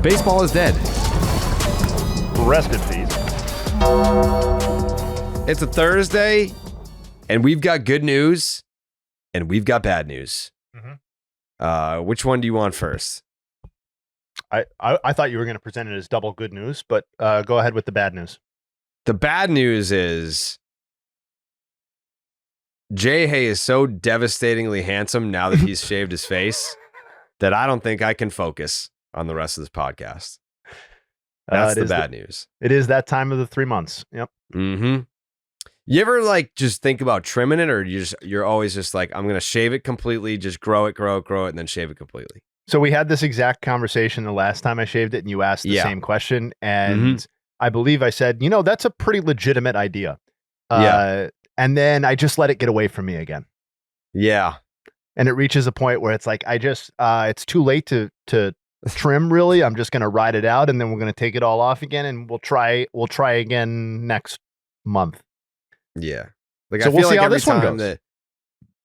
Baseball is dead. Rest in peace. It's a Thursday, and we've got good news, and we've got bad news. Mm-hmm. Which one do you want first? I thought you were going to present it as double good news, but go ahead with the bad news. The bad news is Jayhay is so devastatingly handsome now that he's shaved his face that I don't think I can focus on the rest of this podcast. That's the bad news. It is that time of the 3 months. Yep. Mm-hmm. You ever like just think about trimming it, or you're always just like, I'm gonna shave it completely, just grow it, and then shave it completely? So we had this exact conversation the last time I shaved it, and you asked the same question, and I believe I said, that's a pretty legitimate idea. And then I just let it get away from me again. Yeah. And it reaches a point where it's like, it's too late to trim, really. I'm just going to ride it out, and then we're going to take it all off again, and we'll try again next month. Yeah. Like, so I feel we'll see like how every this one time goes. that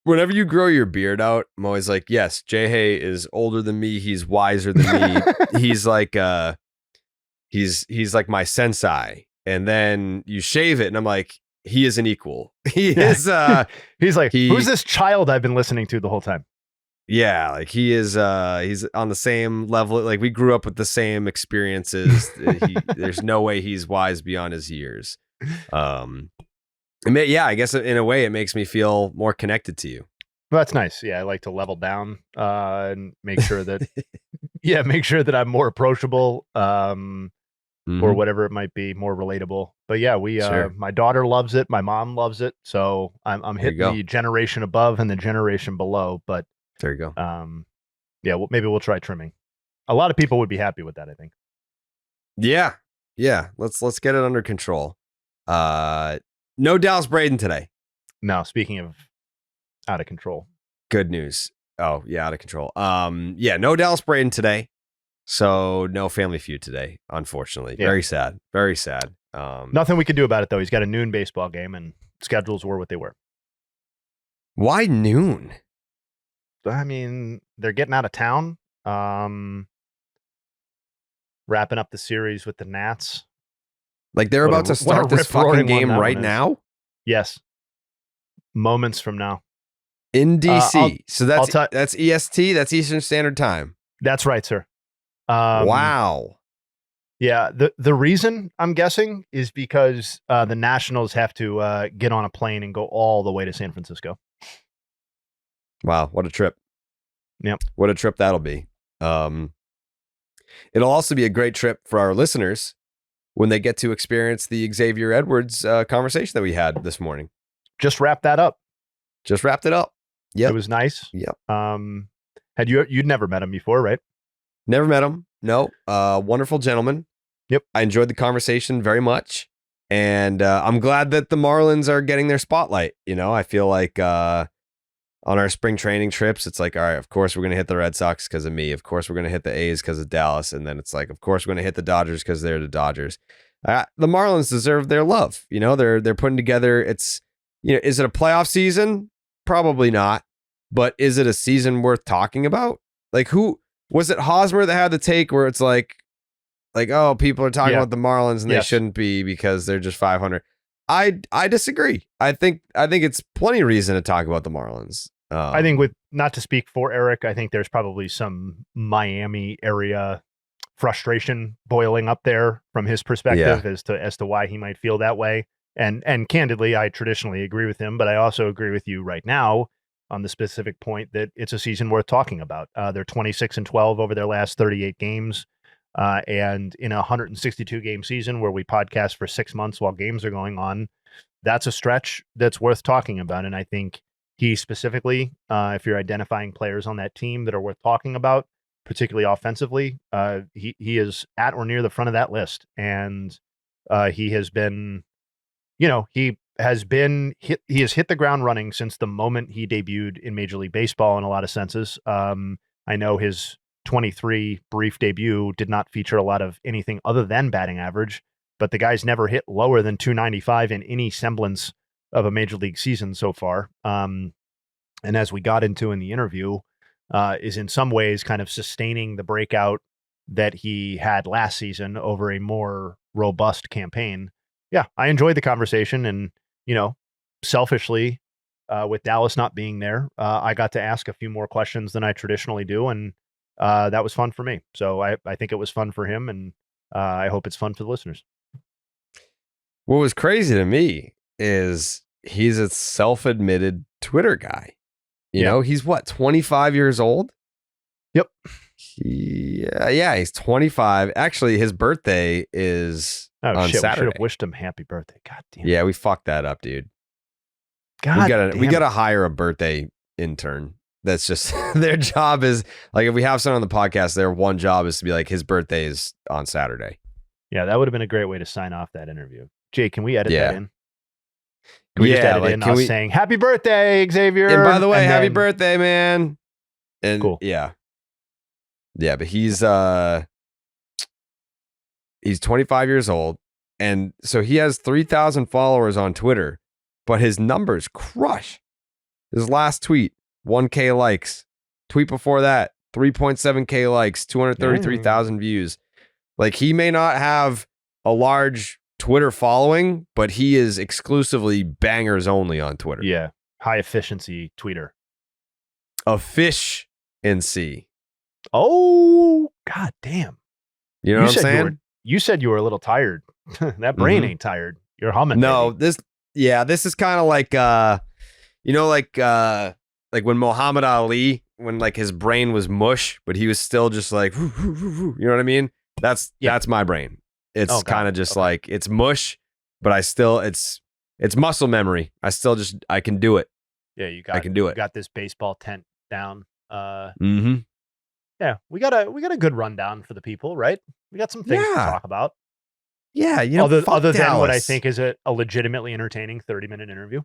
whenever you grow your beard out, I'm always like, yes, Jayhay is older than me. He's wiser than me. He's like, he's like my sensei. And then you shave it, and I'm like, he is an equal. He is. He's like, who's this child I've been listening to the whole time? Yeah, like he is. He's on the same level. Like, we grew up with the same experiences. There's no way he's wise beyond his years. I guess in a way it makes me feel more connected to you. Well, that's nice. Yeah, I like to level down and make sure that make sure that I'm more approachable or whatever it might be, more relatable. But yeah, my daughter loves it, my mom loves it, so I'm hitting the generation above and the generation below. But there you go. Maybe we'll try trimming. A lot of people would be happy with that, I think. Yeah. Let's get it under control. No Dallas Braden today. No, speaking of out of control. Good news. Oh, yeah, out of control. No Dallas Braden today. So no Family Feud today, unfortunately. Yeah. Very sad. Very sad. Nothing we could do about it, though. He's got a noon baseball game, and schedules were what they were. Why noon? I mean, they're getting out of town. Wrapping up the series with the Nats. Like, they're about to start this fucking game right now? Yes. Moments from now. In DC. So that's EST? That's Eastern Standard Time. That's right, sir. Wow. Yeah. The reason, I'm guessing, is because the Nationals have to get on a plane and go all the way to San Francisco. Wow. What a trip. Yep. What a trip that'll be. It'll also be a great trip for our listeners when they get to experience the Xavier Edwards conversation that we had this morning. Just wrapped that up. Just wrapped it up. Yeah, it was nice. Yep. You'd never met him before, right? Never met him. No. Wonderful gentleman. Yep. I enjoyed the conversation very much, and I'm glad that the Marlins are getting their spotlight. I feel like on our spring training trips, it's like, all right, of course we're going to hit the Red Sox because of me. Of course we're going to hit the A's because of Dallas. And then it's like, of course we're going to hit the Dodgers because they're the Dodgers. The Marlins deserve their love. They're putting together, is it a playoff season? Probably not. But is it a season worth talking about? Like, who was it? Hosmer that had the take where it's like, oh, people are talking about the Marlins and they shouldn't be because they're just 500. I disagree. I think it's plenty of reason to talk about the Marlins. I think, not to speak for Eric, I think there's probably some Miami area frustration boiling up there from his perspective as to why he might feel that way. And candidly, I traditionally agree with him, but I also agree with you right now on the specific point that it's a season worth talking about. They're 26-12 over their last 38 games. And in a 162 game season where we podcast for 6 months while games are going on, that's a stretch that's worth talking about. And I think he specifically, if you're identifying players on that team that are worth talking about, particularly offensively, he is at or near the front of that list. And he has been, he has hit the ground running since the moment he debuted in Major League Baseball in a lot of senses. I know his 23 brief debut did not feature a lot of anything other than batting average, but the guy's never hit lower than 295 in any semblance of a major league season so far. And as we got into in the interview, is in some ways kind of sustaining the breakout that he had last season over a more robust campaign. Yeah, I enjoyed the conversation, and selfishly, with Dallas not being there, I got to ask a few more questions than I traditionally do, and that was fun for me. So I think it was fun for him, and I hope it's fun for the listeners. What was crazy to me is he's a self-admitted Twitter guy. You know, he's what, 25 years old? Yep. Yeah, he's 25. Actually, his birthday is on shit, Saturday. We should have wished him happy birthday. God damn. Yeah, we fucked that up, dude. We gotta hire a birthday intern. That's just their job is like, if we have someone on the podcast, their one job is to be like, his birthday is on Saturday. Yeah, that would have been a great way to sign off that interview. Jay, can we edit that in? Can we just edit in us saying happy birthday, Xavier? And by the way, happy birthday, man. And cool. Yeah, but he's 25 years old, and so he has 3,000 followers on Twitter, but his numbers crush. His last tweet, 1K likes. Tweet before that, 3.7K likes, 233,000 views. Like, he may not have a large Twitter following, but he is exclusively bangers only on Twitter. Yeah, high efficiency tweeter. A fish in sea. Oh, god damn. You know what I'm saying? You said you were a little tired. That brain ain't tired. You're humming. No, baby. this is kind of like like when Muhammad Ali, when like his brain was mush, but he was still just like, you know what I mean? That's my brain. It's kind of just like, it's mush, but it's muscle memory. I can do it. Yeah, I can do it. You got this baseball tent down. Yeah, we got a good rundown for the people, right? We got some things to talk about. Yeah, other than what I think is a legitimately entertaining 30-minute interview.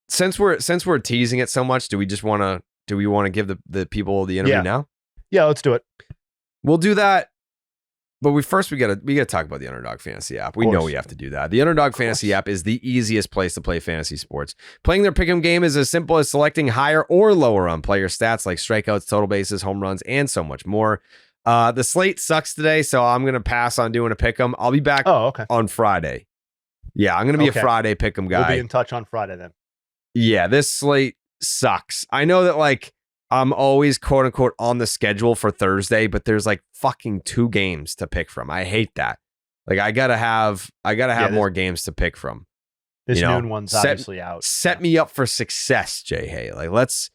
Since we're teasing it so much, do we want to give the people the interview now? Yeah, let's do it. We'll do that. But we gotta talk about the Underdog Fantasy app. We know we have to do that. The Underdog Fantasy app is the easiest place to play fantasy sports. Playing their pick'em game is as simple as selecting higher or lower on player stats like strikeouts, total bases, home runs, and so much more. The slate sucks today, so I'm gonna pass on doing a pick'em. I'll be back on Friday. Yeah, I'm gonna be a Friday pick'em guy. We'll be in touch on Friday then. Yeah, this slate sucks. I know that like I'm always quote unquote on the schedule for Thursday, but there's like fucking 2 games to pick from. I hate that. Like I gotta have more games to pick from. This noon one's obviously out. Set me up for success, Jayhay. Like let's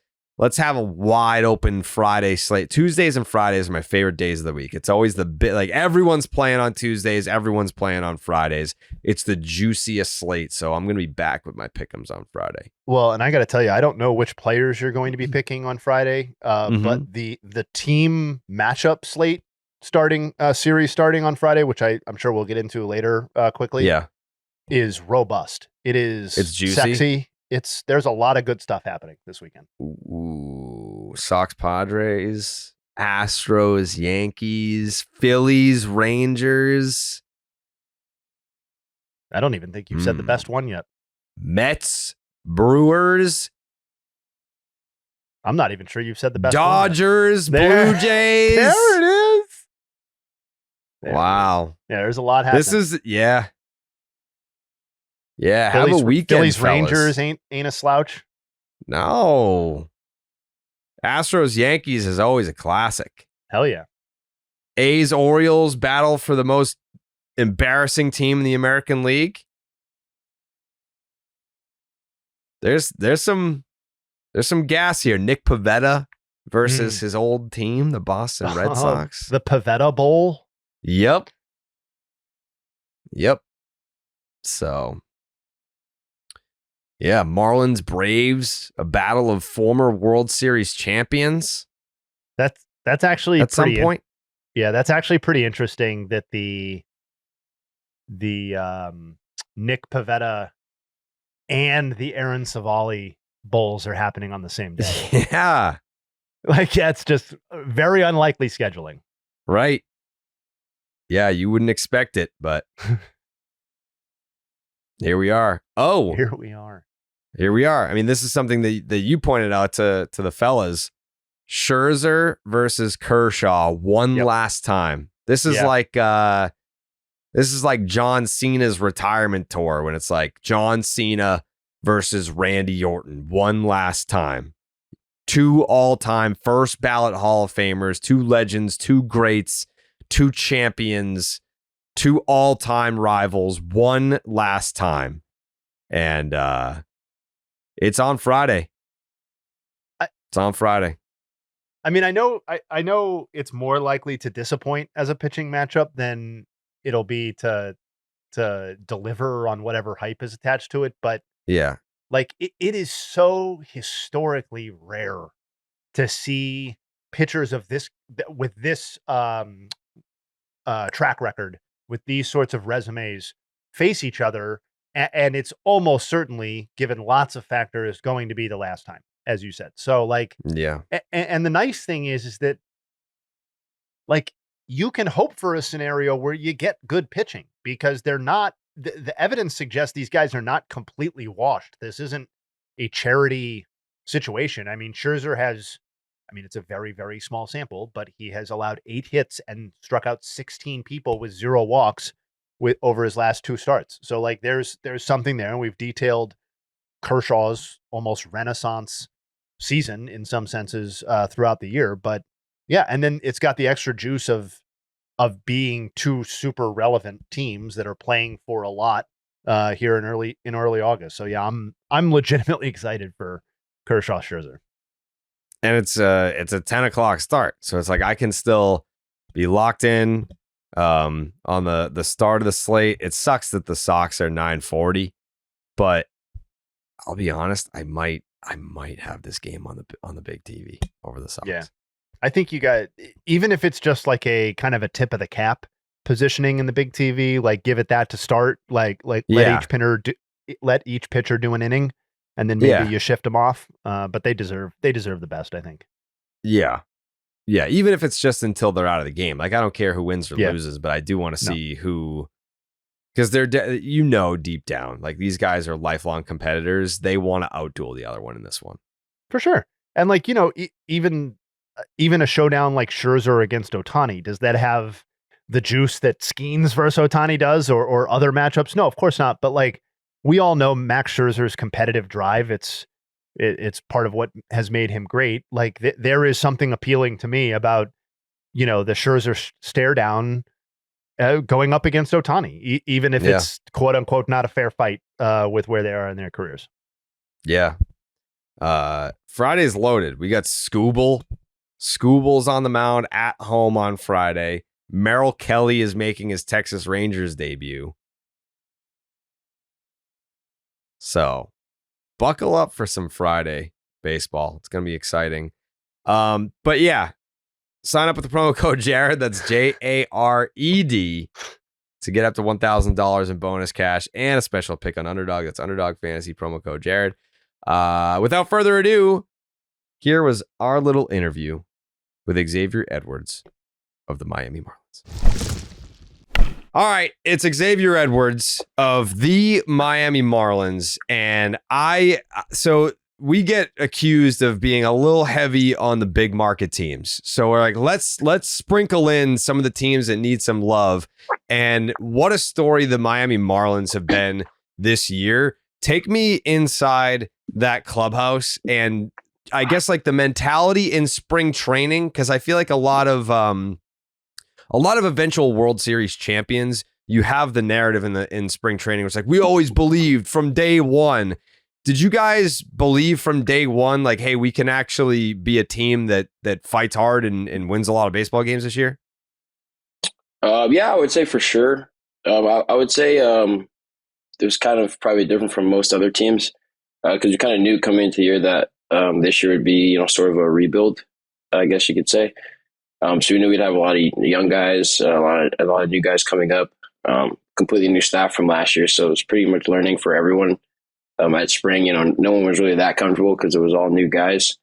have a wide open Friday slate. Tuesdays and Fridays are my favorite days of the week. It's always the bit like everyone's playing on Tuesdays, everyone's playing on Fridays. It's the juiciest slate. So I'm gonna be back with my pick'ems on Friday. Well, and I got to tell you, I don't know which players you're going to be picking on Friday, but the team matchup slate series starting on Friday, which I'm sure we'll get into later quickly. Yeah, is robust. It's juicy. Sexy. There's a lot of good stuff happening this weekend. Ooh, Sox, Padres, Astros, Yankees, Phillies, Rangers. I don't even think you've said the best one yet. Mets, Brewers. I'm not even sure you've said the best Dodgers, one Blue Jays. There it is. Wow. Yeah, there's a lot happening. This is Yeah, Phillies, have a weekend, Phillies, fellas. Rangers ain't a slouch. No. Astros, Yankees is always a classic. Hell yeah. A's, Orioles battle for the most embarrassing team in the American League. There's some gas here. Nick Pivetta versus his old team, the Boston Red Sox. The Pivetta Bowl. Yep. So, yeah, Marlins, Braves, a battle of former World Series champions. That's actually at some point. Yeah, that's actually pretty interesting that the Nick Pivetta and the Aaron Savali bowls are happening on the same day. Yeah. It's just very unlikely scheduling. Right. Yeah, you wouldn't expect it, but here we are. Oh. Here we are. I mean, this is something that you pointed out to the fellas. Scherzer versus Kershaw one last time. This is like John Cena's retirement tour when it's like John Cena versus Randy Orton one last time. 2 all-time first ballot Hall of Famers, 2 legends, 2 greats, 2 champions, 2 all-time rivals one last time. And it's on Friday. It's on Friday. I mean, I know it's more likely to disappoint as a pitching matchup than it'll be to deliver on whatever hype is attached to it. But yeah, like it is so historically rare to see pitchers of this with this track record, with these sorts of resumes, face each other, and it's almost certainly, given lots of factors, going to be the last time, as you said. So like, yeah, and the nice thing is that like you can hope for a scenario where you get good pitching, because they're not, the evidence suggests these guys are not completely washed. This isn't a charity situation. I mean, Scherzer has, I mean, it's a very, very small sample, but he has allowed 8 hits and struck out 16 people with 0 walks with over his last 2 starts. So like there's something there. And we've detailed Kershaw's almost renaissance season in some senses throughout the year. But yeah, and then it's got the extra juice of being 2 super relevant teams that are playing for a lot here in early August. So yeah, I'm legitimately excited for Kershaw Scherzer. And it's a 10 o'clock start, so it's like I can still be locked in on the start of the slate. It sucks that the Sox are 9:40, but I'll be honest, I might have this game on the big TV over the Sox. Yeah. I think you got, even if it's just like a kind of a tip of the cap positioning in the big TV, like give it that to start, like let each pitcher do an inning, and then maybe you shift them off. But they deserve the best, I think. Yeah. Yeah. Even if it's just until they're out of the game. Like I don't care who wins or loses, but I do want to see who, because they're deep down, like these guys are lifelong competitors. They want to outduel the other one in this one. For sure. And like, even a showdown like Scherzer against Ohtani, does that have the juice that Skeens versus Ohtani does, or other matchups? No, of course not. But like, we all know Max Scherzer's competitive drive. It's part of what has made him great. Like there is something appealing to me about, the Scherzer stare down going up against Ohtani, even if it's quote unquote not a fair fight with where they are in their careers. Yeah. Friday's loaded. We got Scooble's on the mound at home on Friday. Merrill Kelly is making his Texas Rangers debut. So buckle up for some Friday baseball. It's going to be exciting. But yeah, sign up with the promo code Jared. That's JARED to get up to $1,000 in bonus cash and a special pick on Underdog. That's Underdog Fantasy, promo code Jared. Without further ado, here was our little interview with Xavier Edwards of the Miami Marlins. All right, it's Xavier Edwards of the Miami Marlins, and so we get accused of being a little heavy on the big market teams. So we're like, let's sprinkle in some of the teams that need some love. And what a story the Miami Marlins have been this year. Take me inside that clubhouse and I guess like the mentality in spring training, because I feel like a lot of eventual World Series champions, you have the narrative in spring training. It's like, we always believed from day one. Did you guys believe from day one, like, hey, we can actually be a team that fights hard and wins a lot of baseball games this year? Yeah, I would say for sure. I would say it was kind of probably different from most other teams because we kind of knew coming into the year that this year would be, sort of a rebuild, I guess you could say. So we knew we'd have a lot of young guys, a lot of new guys coming up, completely new staff from last year. So it was pretty much learning for everyone at spring. No one was really that comfortable because it was all new guys.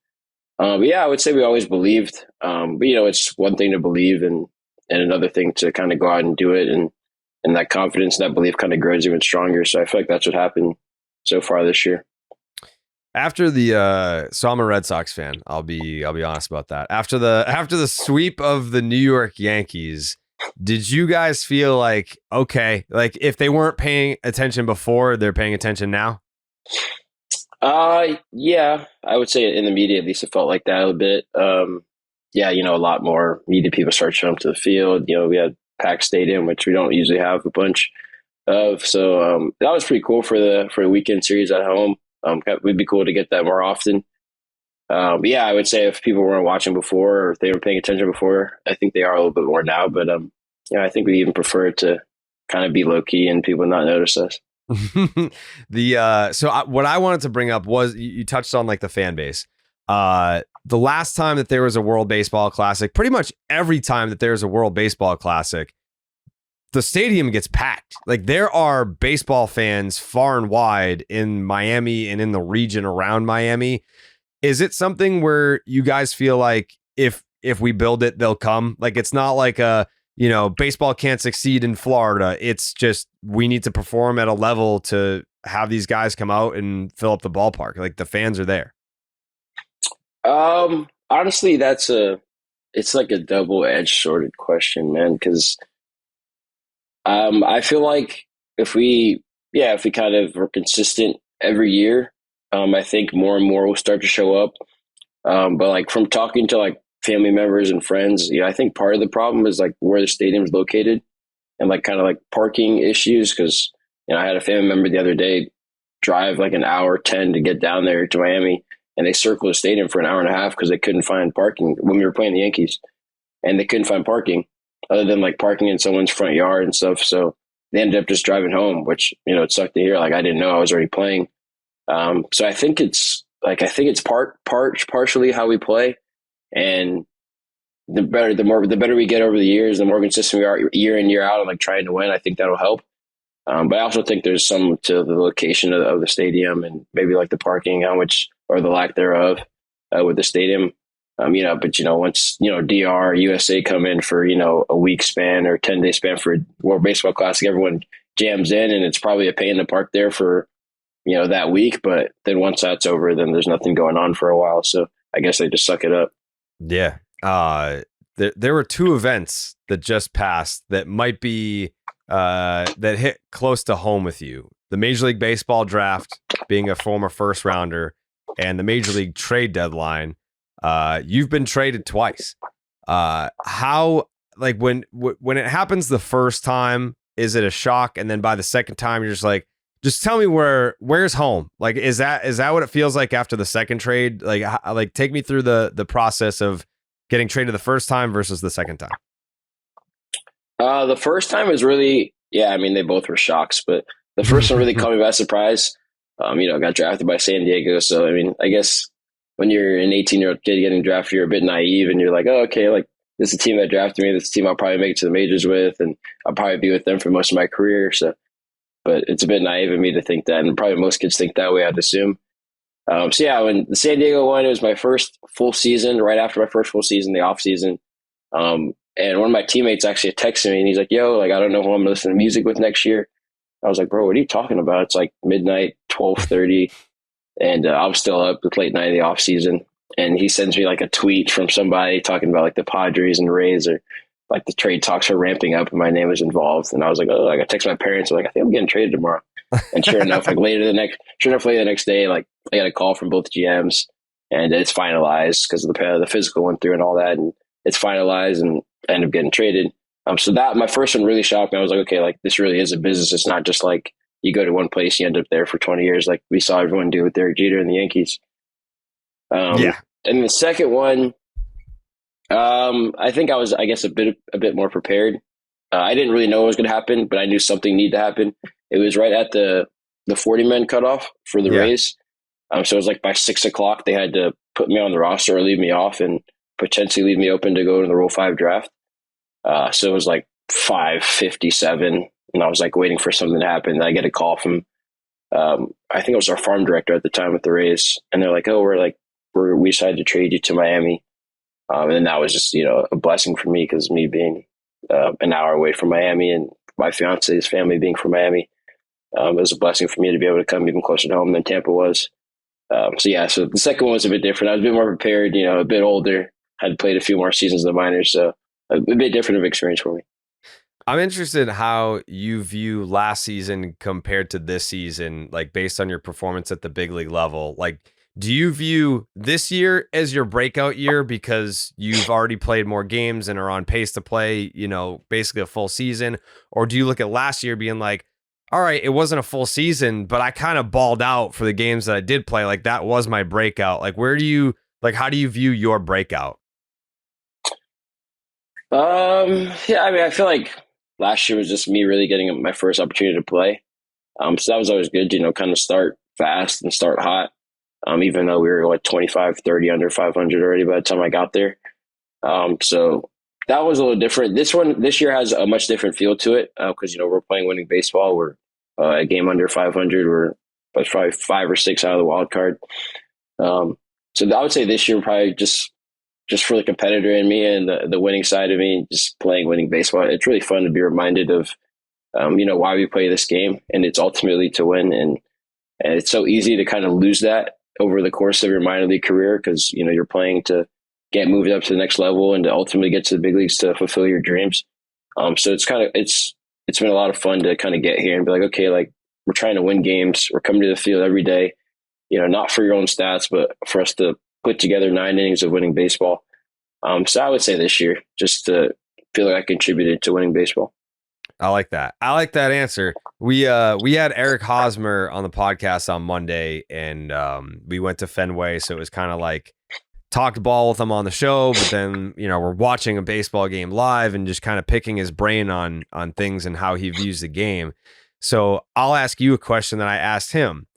But yeah, I would say we always believed. But it's one thing to believe and another thing to kind of go out and do it. And that confidence, that belief kind of grows even stronger. So I feel like that's what happened so far this year. After the so I'm a Red Sox fan. I'll be honest about that. After the sweep of the New York Yankees, did you guys feel like, okay, like if they weren't paying attention before, they're paying attention now? Yeah, I would say in the media at least it felt like that a bit. Yeah, a lot more media people started showing up to the field. We had packed stadium, which we don't usually have a bunch of. So that was pretty cool for the weekend series at home. It would be cool to get that more often. But yeah, I would say if people weren't watching before or if they were paying attention before, I think they are a little bit more now. But I think we even prefer to kind of be low key and people not notice us. What I wanted to bring up was you touched on like the fan base. The last time that there was a World Baseball Classic, pretty much every time that there's a World Baseball Classic, the stadium gets packed. Like there are baseball fans far and wide in Miami and in the region around Miami. Is it something where you guys feel like if we build it, they'll come? Like it's not like baseball can't succeed in Florida. It's just we need to perform at a level to have these guys come out and fill up the ballpark. Like the fans are there. Honestly, it's like a double-edged sorted question, man, because I feel like if we kind of were consistent every year, I think more and more will start to show up. But like from talking to like family members and friends, I think part of the problem is like where the stadium is located and like kind of like parking issues. Because I had a family member the other day drive like an hour 10 to get down there to Miami, and they circled the stadium for an hour and a half because they couldn't find parking when we were playing the Yankees, and they couldn't find parking other than like parking in someone's front yard and stuff. So they ended up just driving home, which it sucked to hear. Like I didn't know I was already playing. So I think it's partially how we play, and the better we get over the years, the more consistent we are year in, year out and like trying to win. I think that'll help. But I also think there's some to the location of the stadium and maybe like the parking, how much or the lack thereof with the stadium. But once DR, USA come in for a week span or 10-day span for World Baseball Classic, everyone jams in, and it's probably a pain to park there for that week. But then once that's over, then there's nothing going on for a while. So I guess they just suck it up. Yeah. There were two events that just passed that might be that hit close to home with you. The Major League Baseball draft, being a former first rounder, and the Major League trade deadline. You've been traded twice. How, like when it happens the first time, is it a shock? And then by the second time, you're just like, just tell me where's home? Like, is that what it feels like after the second trade? Like take me through the process of getting traded the first time versus the second time. The first time was really, I mean, they both were shocks, but the first one really caught me by surprise. I got drafted by San Diego. So, I mean, I guess when you're an 18-year-old kid getting drafted, you're a bit naive and you're like, oh, okay, like this is a team that drafted me. This is a team I'll probably make it to the majors with, and I'll probably be with them for most of my career. So, but it's a bit naive of me to think that, and probably most kids think that way, I'd assume. When the San Diego one, it was my first full season, right after my first full season, the off season. And one of my teammates actually texted me and he's like, yo, like, I don't know who I'm going to listen to music with next year. I was like, bro, what are you talking about? It's like midnight, 12:30. And I was still up with late night in the off season. And he sends me like a tweet from somebody talking about like the Padres and Rays, or like the trade talks are ramping up and my name was involved. And I was like, oh, like I text my parents. I'm like, I think I'm getting traded tomorrow. And sure enough, later the next day, like I got a call from both GMs and it's finalized because the physical went through and all that. And it's finalized and I ended up getting traded. So that my first one really shocked me. I was like, okay, like this really is a business. It's not just like you go to one place, you end up there for 20 years. Like we saw everyone do with Derek Jeter and the Yankees. And the second one, I think I was, I guess, a bit more prepared. I didn't really know what was going to happen, but I knew something needed to happen. It was right at the 40-man cutoff for the Rays. So it was like by 6:00, they had to put me on the roster or leave me off and potentially leave me open to go to the Rule 5 draft. So it was like 5:57, and I was like waiting for something to happen. And I get a call from, I think it was our farm director at the time with the Rays, and they're like, "Oh, we decided to trade you to Miami." And then that was just a blessing for me because me being an hour away from Miami and my fiance's family being from Miami, it was a blessing for me to be able to come even closer to home than Tampa was. So the second one was a bit different. I was a bit more prepared, a bit older, had played a few more seasons in the minors, so a bit different of experience for me. I'm interested in how you view last season compared to this season, like based on your performance at the big league level. Like, do you view this year as your breakout year because you've already played more games and are on pace to play, basically a full season? Or do you look at last year being like, all right, it wasn't a full season, but I kind of balled out for the games that I did play. Like that was my breakout. Like, how do you view your breakout? Yeah, I mean, I feel like last year was just me really getting my first opportunity to play. So that was always good, kind of start fast and start hot. Even though we were like 25, 30 under 500 already by the time I got there. So that was a little different. This year has a much different feel to it because, we're playing winning baseball. We're a game under 500. We're probably 5 or 6 out of the wild card. So I would say this year probably just for the competitor in me and the winning side of me, just playing winning baseball. It's really fun to be reminded of, why we play this game, and it's ultimately to win. And it's so easy to kind of lose that over the course of your minor league career because, you're playing to get moved up to the next level and to ultimately get to the big leagues to fulfill your dreams. So it's been a lot of fun to kind of get here and be like, okay, like we're trying to win games. We're coming to the field every day, not for your own stats, but for us to put together 9 innings of winning baseball. So I would say this year, just to feel like I contributed to winning baseball. I like that. I like that answer. We had Eric Hosmer on the podcast on Monday, and we went to Fenway, so it was kind of like talked ball with him on the show, but then we're watching a baseball game live and just kind of picking his brain on things and how he views the game. So I'll ask you a question that I asked him.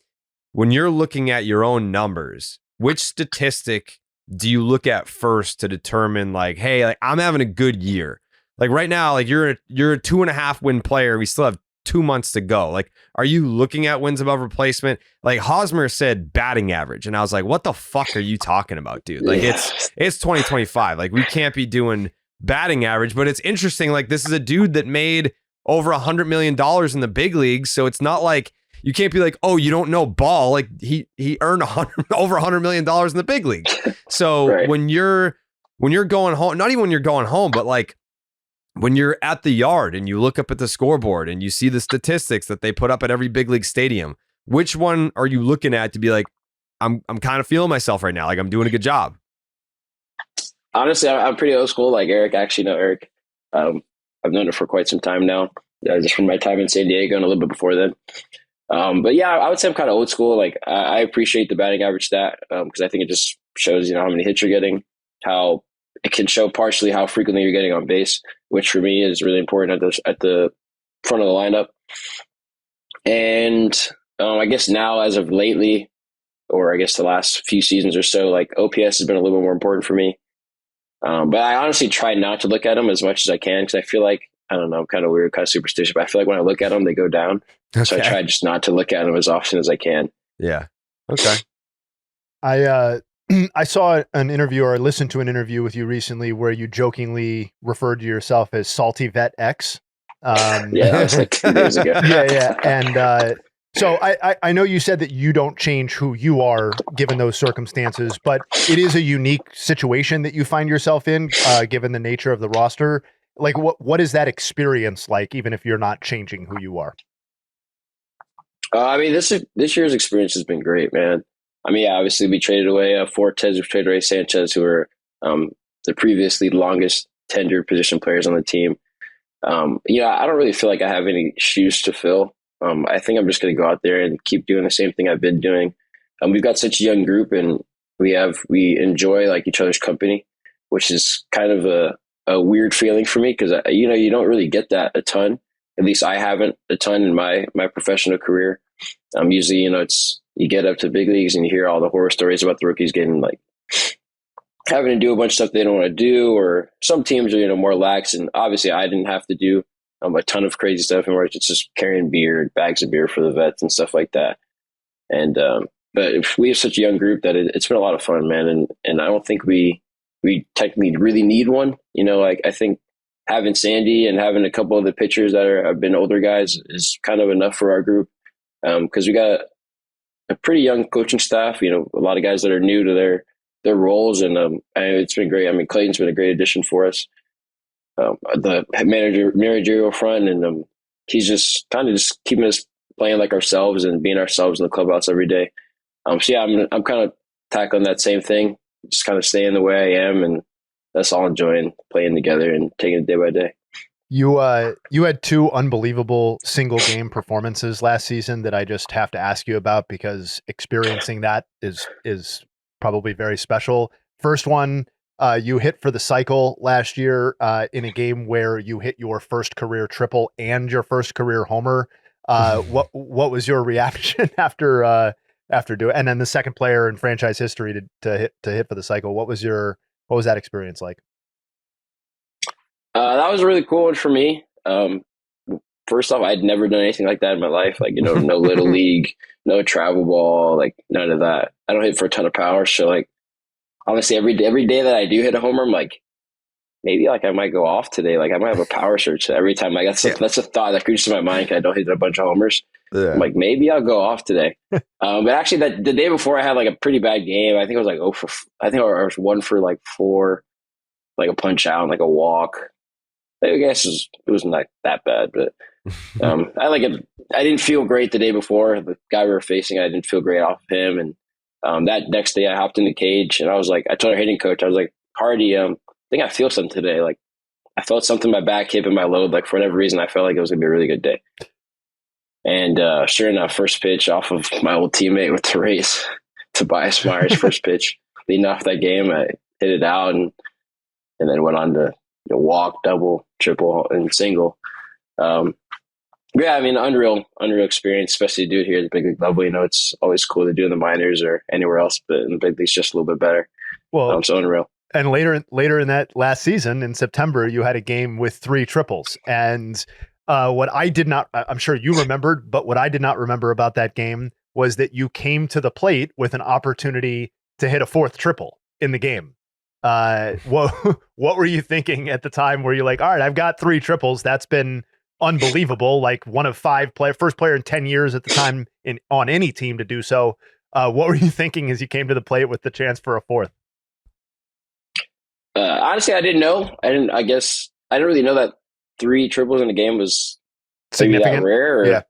When you're looking at your own numbers, which statistic do you look at first to determine like, hey, like I'm having a good year? Like right now, like you're a 2.5 win player. We still have 2 months to go. Like, are you looking at wins above replacement? Like Hosmer said batting average. And I was like, what the fuck are you talking about, dude? Like it's 2025. Like we can't be doing batting average, but it's interesting. Like this is a dude that made over $100 million in the big leagues. So it's not like you can't be like, oh, you don't know ball. Like he earned over $100 million in the big leagues. So Right. when you're going home, not even when you're going home, but like, when you're at the yard and you look up at the scoreboard and you see the statistics that they put up at every big league stadium, which one are you looking at to be like, I'm kind of feeling myself right now. Like I'm doing a good job. Honestly, I'm pretty old school. Like Eric, I actually know Eric. I've known it for quite some time now, just from my time in San Diego and a little bit before then. But yeah, I would say I'm kind of old school. Like I appreciate the batting average stat because I think it just shows, how many hits you're getting, how it can show partially how frequently you're getting on base, which for me is really important at the front of the lineup. And I guess now, as of lately, or I guess the last few seasons or so, like OPS has been a little bit more important for me. But I honestly try not to look at them as much as I can because I feel like, I don't know, kind of weird, kind of superstitious, but I feel like when I look at them, they go down. Okay. So I try just not to look at them as often as I can. Yeah. Okay. I saw an interview or listened to an interview with you recently where you jokingly referred to yourself as Salty Vet X. Yeah, that was like 2 years ago. Yeah. And so I know you said that you don't change who you are given those circumstances, but it is a unique situation that you find yourself in given the nature of the roster. Like what is that experience like, even if you're not changing who you are? I mean, this year's experience has been great, man. I mean, yeah, obviously we traded away Fortes, we traded away Sanchez, who were the previously longest tenured position players on the team. I don't really feel like I have any shoes to fill. I think I'm just going to go out there and keep doing the same thing I've been doing. We've got such a young group, and we enjoy like each other's company, which is kind of a weird feeling for me because you don't really get that a ton. At least I haven't a ton in my professional career. Usually, it's you get up to big leagues and you hear all the horror stories about the rookies getting like having to do a bunch of stuff they don't want to do, or some teams are more lax. And obviously, I didn't have to do a ton of crazy stuff, and where it's just carrying bags of beer for the vets and stuff like that. And but if we have such a young group that it's been a lot of fun, man. And I don't think we technically really need one. Like I think having Sandy and having a couple of the pitchers that have been older guys is kind of enough for our group because we got a pretty young coaching staff. You know, a lot of guys that are new to their roles, and it's been great. I mean, Clayton's been a great addition for us. The managerial front, and he's just kind of just keeping us playing like ourselves and being ourselves in the clubhouse every day. So yeah, I'm kind of tackling that same thing, just kind of staying the way I am, and that's all enjoying playing together and taking it day by day. You had two unbelievable single game performances last season that I just have to ask you about, because experiencing that is probably very special. First one, you hit for the cycle last year in a game where you hit your first career triple and your first career homer. What was your reaction after doing? And then the second player in franchise history to hit for the cycle. What was that experience like? That was a really cool one for me. First off, I'd never done anything like that in my life. Like, you know, no little league, no travel ball, like none of that. I don't hit for a ton of power. So like, honestly, every day that I do hit a homer, I'm like, maybe like I might go off today. Like I might have a power surge every time. Like that's a thought that creeps in my mind. I don't hit a bunch of homers. Yeah. I'm like, maybe I'll go off today. But actually the day before I had like a pretty bad game. I think it was like, I think I was 1 for like 4, like a punch out and like a walk. I guess it wasn't like that bad, but I didn't feel great the day before. The guy we were facing, I didn't feel great off of him. And that next day I hopped in the cage and I was like, I told our hitting coach, I was like, Hardy, I think I feel something today. Like I felt something in my back, hip, and my load. Like for whatever reason, I felt like it was gonna be a really good day. And sure enough, first pitch off of my old teammate with the race, Tobias Myers, first pitch, leading off that game, I hit it out and then went on to walk, double, triple, and single. Yeah, I mean, unreal experience, especially to do it here at the big league level. You know, it's always cool to do in the minors or anywhere else, but in the big leagues, just a little bit better. Well, so unreal. And later in that last season, in September, you had a game with 3 triples. And what I did not, I'm sure you remembered, but what I did not remember about that game was that you came to the plate with an opportunity to hit a 4th triple in the game. What were you thinking at the time? Were you like, all right, I've got 3 triples. That's been unbelievable. Like one of 5 first player in 10 years at the time on any team to do so. What were you thinking as you came to the plate with the chance for a 4th? Honestly, I didn't know. I guess I didn't really know that 3 triples in a game was significant, that rare. Or,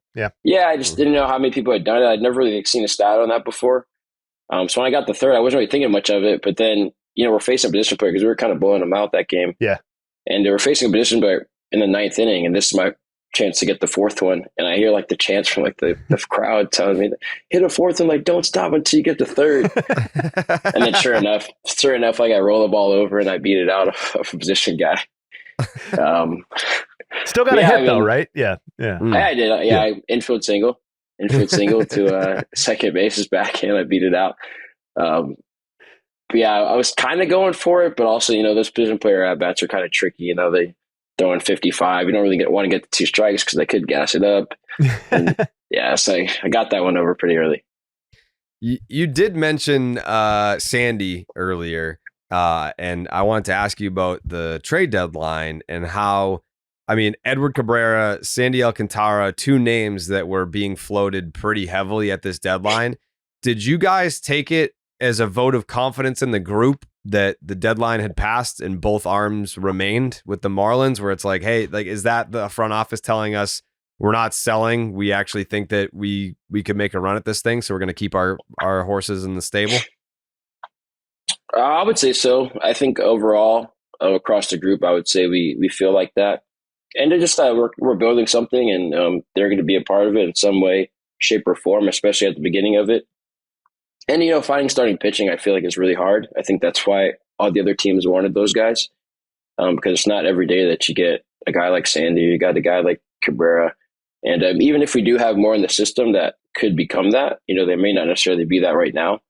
yeah. I just didn't know how many people had done it. I'd never really seen a stat on that before. So when I got the 3rd, I wasn't really thinking much of it. But then, you know, we're facing a position player because we were kind of blowing them out that game. Yeah. And they were facing a position player in the 9th inning, and this is my chance to get the 4th one. And I hear like the chants from like the crowd telling me, hit a 4th and like, don't stop until you get the 3rd. And then sure enough, like I roll the ball over and I beat it out of a position guy. Still got a hit though, right? Yeah. I did. I infield single to second base's backhand. I beat it out. But yeah, I was kind of going for it, but also, you know, those position player at bats are kind of tricky. You know, they throw in 55. You don't really want to get the 2 strikes because they could gas it up. And yeah, so I got that one over pretty early. You did mention Sandy earlier, and I wanted to ask you about the trade deadline and how, I mean, Edward Cabrera, Sandy Alcantara, 2 names that were being floated pretty heavily at this deadline. Did you guys take it as a vote of confidence in the group that the deadline had passed and both arms remained with the Marlins, where it's like, hey, like, is that the front office telling us we're not selling? We actually think that we could make a run at this thing, so we're going to keep our horses in the stable? I would say so. I think overall, across the group, I would say we feel like that. And they're just we're building something, and they're going to be a part of it in some way, shape, or form, especially at the beginning of it. And, you know, finding starting pitching, I feel like is really hard. I think that's why all the other teams wanted those guys, because it's not every day that you get a guy like Sandy, you got a guy like Cabrera. And even if we do have more in the system that could become that, you know, they may not necessarily be that right now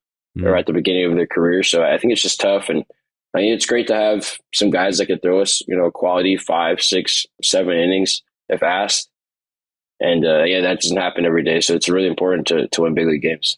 or at the beginning of their career. So I think it's just tough. And I mean, it's great to have some guys that could throw us, you know, quality 5, 6, 7 innings if asked. And that doesn't happen every day. So it's really important to win big league games.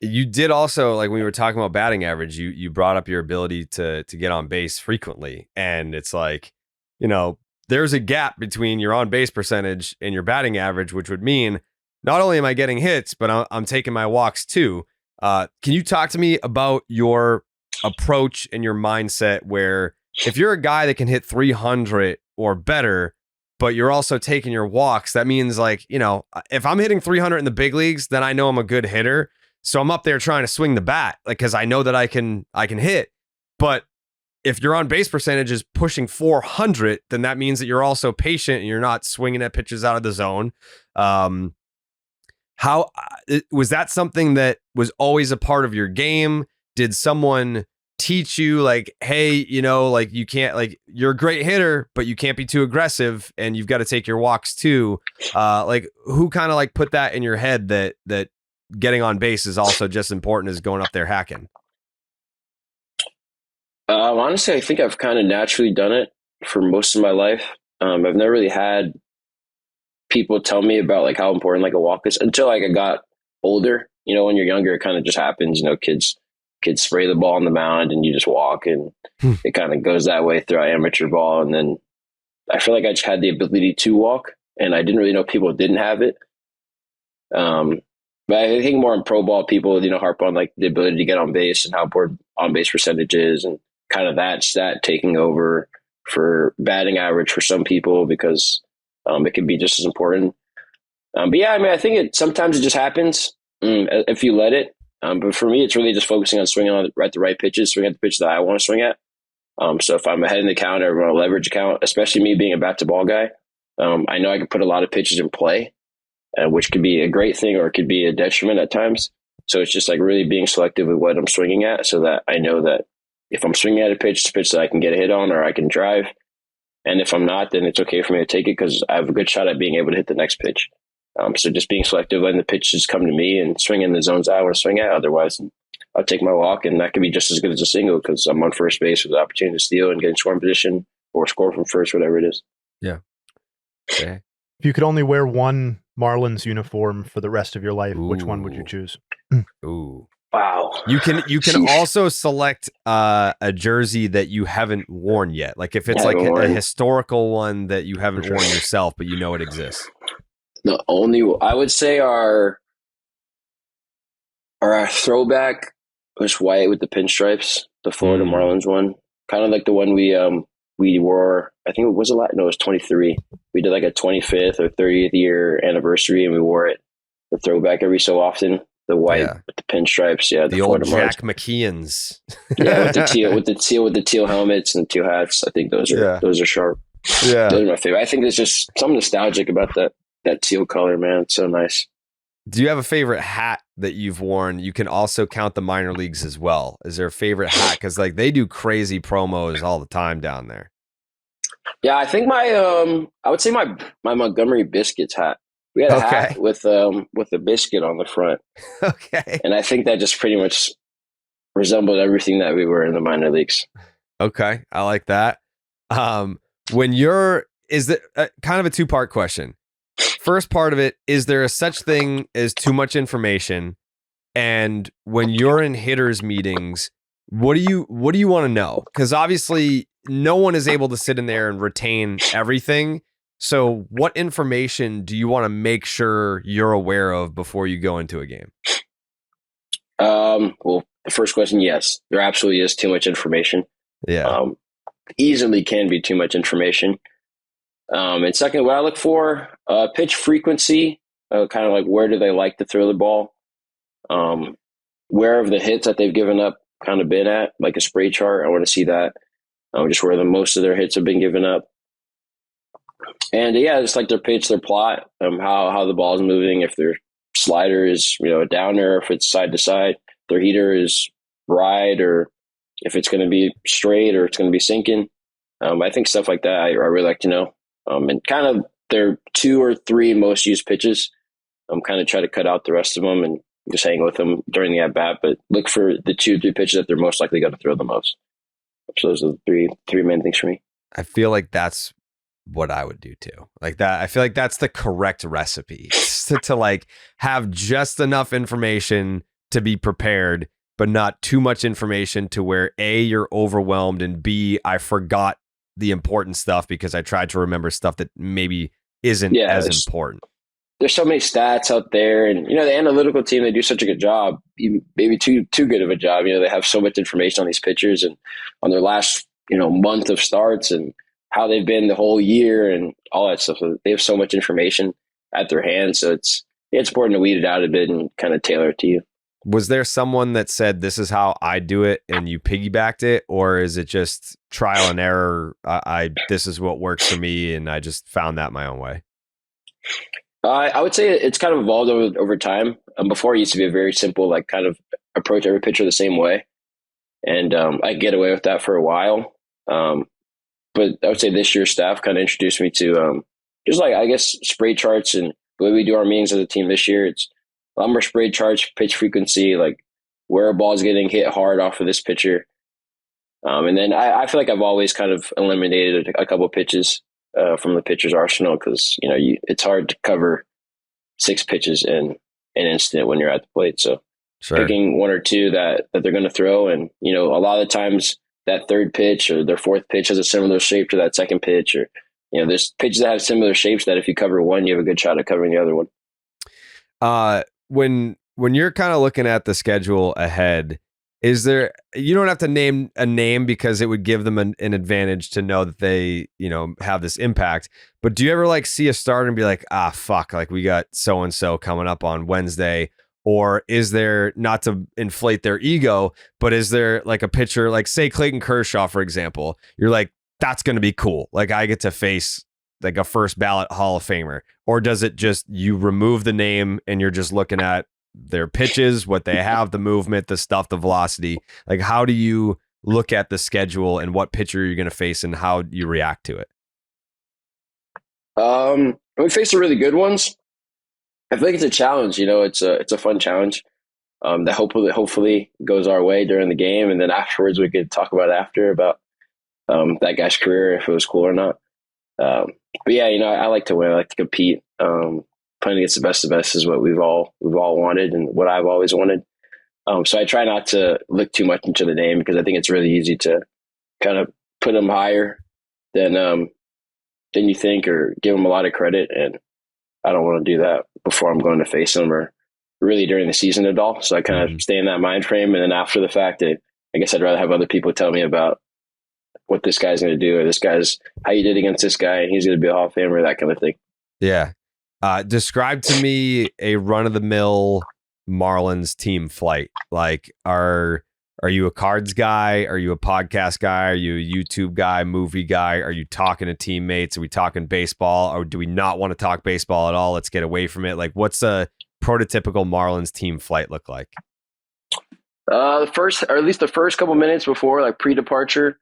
You did also, like when we were talking about batting average, you brought up your ability to get on base frequently. And it's like, you know, there's a gap between your on base percentage and your batting average, which would mean not only am I getting hits, but I'm taking my walks too. Can you talk to me about your approach and your mindset where if you're a guy that can hit 300 or better, but you're also taking your walks, that means like, you know, if I'm hitting 300 in the big leagues, then I know I'm a good hitter. So I'm up there trying to swing the bat, like, cause I know that I can hit. But if your on base percentage is pushing 400, then that means that you're also patient and you're not swinging at pitches out of the zone. How was that something that was always a part of your game? Did someone teach you like, hey, you know, like you can't, like, you're a great hitter, but you can't be too aggressive and you've got to take your walks too? Like, who kind of like put that in your head that getting on base is also just important as going up there hacking? Honestly, I think I've kind of naturally done it for most of my life. I've never really had people tell me about like how important like a walk is until like I got older. You know, when you're younger, it kind of just happens. You know, kids spray the ball on the mound and you just walk, and it kind of goes that way throughout amateur ball. And then I feel like I just had the ability to walk, and I didn't really know people didn't have it. But I think more in pro ball, people, you know, harp on like the ability to get on base and how important on base percentage is, and kind of that stat taking over for batting average for some people, because it can be just as important. But yeah, I mean, I think sometimes it just happens if you let it. But for me, it's really just focusing on swinging on the right pitches, swinging at the pitch that I want to swing at. So if I'm ahead in the count or on a leverage account, especially me being a bat to ball guy, I know I can put a lot of pitches in play, which could be a great thing or it could be a detriment at times. So it's just like really being selective with what I'm swinging at, so that I know that if I'm swinging at a pitch, it's a pitch that I can get a hit on or I can drive. And if I'm not, then it's okay for me to take it because I have a good shot at being able to hit the next pitch. So just being selective, letting the pitches come to me and swinging the zones I want to swing at. Otherwise, I'll take my walk, and that could be just as good as a single because I'm on first base with the opportunity to steal and get in scoring position or score from first, whatever it is. Yeah. Okay. If you could only wear one Marlins uniform for the rest of your life, which one would you choose? Ooh. Wow. You can also select a jersey that you haven't worn yet. Like if it's like a historical one that you haven't worn yourself, but you know it exists. The only, I would say our throwback was white with the pinstripes, the Florida Marlins one, kind of like the one we wore. I think it was it was 23. We did like a 25th or 30th year anniversary, and we wore it, the throwback, every so often. The white with the pinstripes, the old Florida Jack McKeons. Yeah, with the teal helmets and teal hats. I think those are sharp. Yeah, those are my favorite. I think there's just something nostalgic about that teal color, man. It's so nice. Do you have a favorite hat that you've worn? You can also count the minor leagues as well. Is there a favorite hat? Because like they do crazy promos all the time down there. Yeah, I think I would say my Montgomery Biscuits hat. We had a hat with a biscuit on the front. Okay. And I think that just pretty much resembled everything that we were in the minor leagues. Okay. I like that. Is that kind of a two-part question? First part of it, is there a such thing as too much information? And when you're in hitters meetings, what do you want to know? Because obviously no one is able to sit in there and retain everything. So what information do you want to make sure you're aware of before you go into a game? Well, the first question, yes, there absolutely is too much information. Yeah. Easily can be too much information. And second, what I look for, pitch frequency, kind of like where do they like to throw the ball? Where have the hits that they've given up kind of been at, like a spray chart? I want to see that. Just where most of their hits have been given up. And just like their pitch, their plot, how the ball is moving, if their slider is, a downer, if it's side to side, their heater is right, or if it's going to be straight or it's going to be sinking. I think stuff like that I really like to know. And kind of their 2 or 3 most used pitches. Kind of try to cut out the rest of them and just hang with them during the at-bat, but look for the 2 or 3 pitches that they're most likely going to throw the most. So those are the three main things for me. I feel like that's what I would do too. Like that, I feel like that's the correct recipe to like have just enough information to be prepared, but not too much information to where A, you're overwhelmed, and B, I forgot the important stuff because I tried to remember stuff that maybe isn't as important. there's so many stats out there, and the analytical team, they do such a good job, even maybe too good of a job. They have so much information on these pitchers and on their last month of starts and how they've been the whole year and all that stuff. So they have so much information at their hands, so it's important to weed it out a bit and kind of tailor it to you. Was there someone that said, this is how I do it, and you piggybacked it, or is it just trial and error? This is what works for me, and I just found that my own way. I would say it's kind of evolved over time. Before, it used to be a very simple, like, kind of approach every pitcher the same way, and I get away with that for a while. But I would say this year's staff kind of introduced me to just, like, I guess, spray charts, and the way we do our meetings as a team this year, it's a lot more spray charts, pitch frequency, like where a ball's getting hit hard off of this pitcher. And then I feel like I've always kind of eliminated a couple of pitches from the pitcher's arsenal, because it's hard to cover 6 pitches in an instant when you're at the plate. So picking 1 or 2 that they're going to throw, and a lot of the times that third pitch or their fourth pitch has a similar shape to that second pitch, or there's pitches that have similar shapes that if you cover one, you have a good shot at covering the other one. When you're kind of looking at the schedule ahead, you don't have to name a name because it would give them an advantage to know that they, have this impact. But do you ever like see a starter and be like, fuck, like we got so-and-so coming up on Wednesday? Or is there, not to inflate their ego, but is there like a pitcher, like say Clayton Kershaw, for example, you're like, that's going to be cool. Like I get to face like a first ballot Hall of Famer? Or does it just, you remove the name and you're just looking at their pitches, what they have, the movement, the stuff, the velocity? Like, how do you look at the schedule and what pitcher you're going to face and how you react to it? We face the really good ones. I feel like it's a challenge. It's a fun challenge that hopefully goes our way during the game, and then afterwards we could talk about that guy's career, if it was cool or not. But yeah, I like to win. I like to compete. Playing against the best of the best is what we've all wanted and what I've always wanted. So I try not to look too much into the name, because I think it's really easy to kind of put them higher than you think, or give them a lot of credit. And I don't want to do that before I'm going to face them, or really during the season at all. So I kind of stay in that mind frame. And then after the fact, I guess I'd rather have other people tell me about what this guy's going to do, or this guy's, how you did against this guy, and he's going to be a Hall of Famer, that kind of thing. Yeah. Describe to me a run-of-the-mill Marlins team flight. Like, are you a cards guy? Are you a podcast guy? Are you a YouTube guy, movie guy? Are you talking to teammates? Are we talking baseball? Or do we not want to talk baseball at all? Let's get away from it. Like, what's a prototypical Marlins team flight look like? The first couple minutes before, like pre-departure,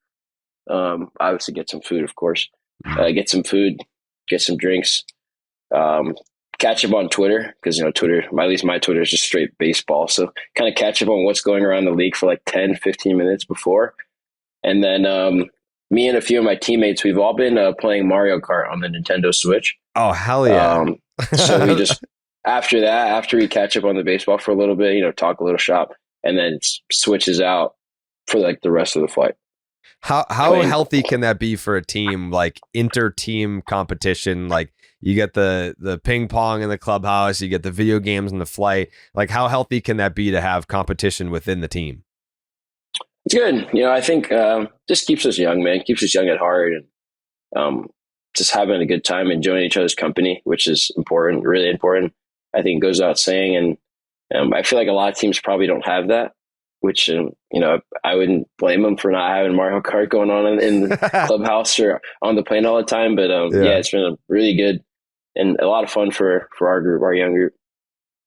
obviously get some food, of course. Get some food, get some drinks. Catch up on Twitter, because Twitter, at least my Twitter, is just straight baseball. So kind of catch up on what's going around the league for like 10, 15 minutes before. And then me and a few of my teammates, we've all been playing Mario Kart on the Nintendo Switch. Oh, hell yeah. So we just, after we catch up on the baseball for a little bit, talk a little shop, and then it switches out for like the rest of the flight. How healthy can that be for a team, like inter-team competition? Like, you get the ping pong in the clubhouse, you get the video games in the flight. Like, how healthy can that be to have competition within the team? It's good. I think just keeps us young, man. Keeps us young at heart, and just having a good time, enjoying each other's company, which is important, really important. I think goes without saying. And I feel like a lot of teams probably don't have that, which, I wouldn't blame them for not having Mario Kart going on in the clubhouse or on the plane all the time. But yeah, it's been a really good and a lot of fun for our group, our young group.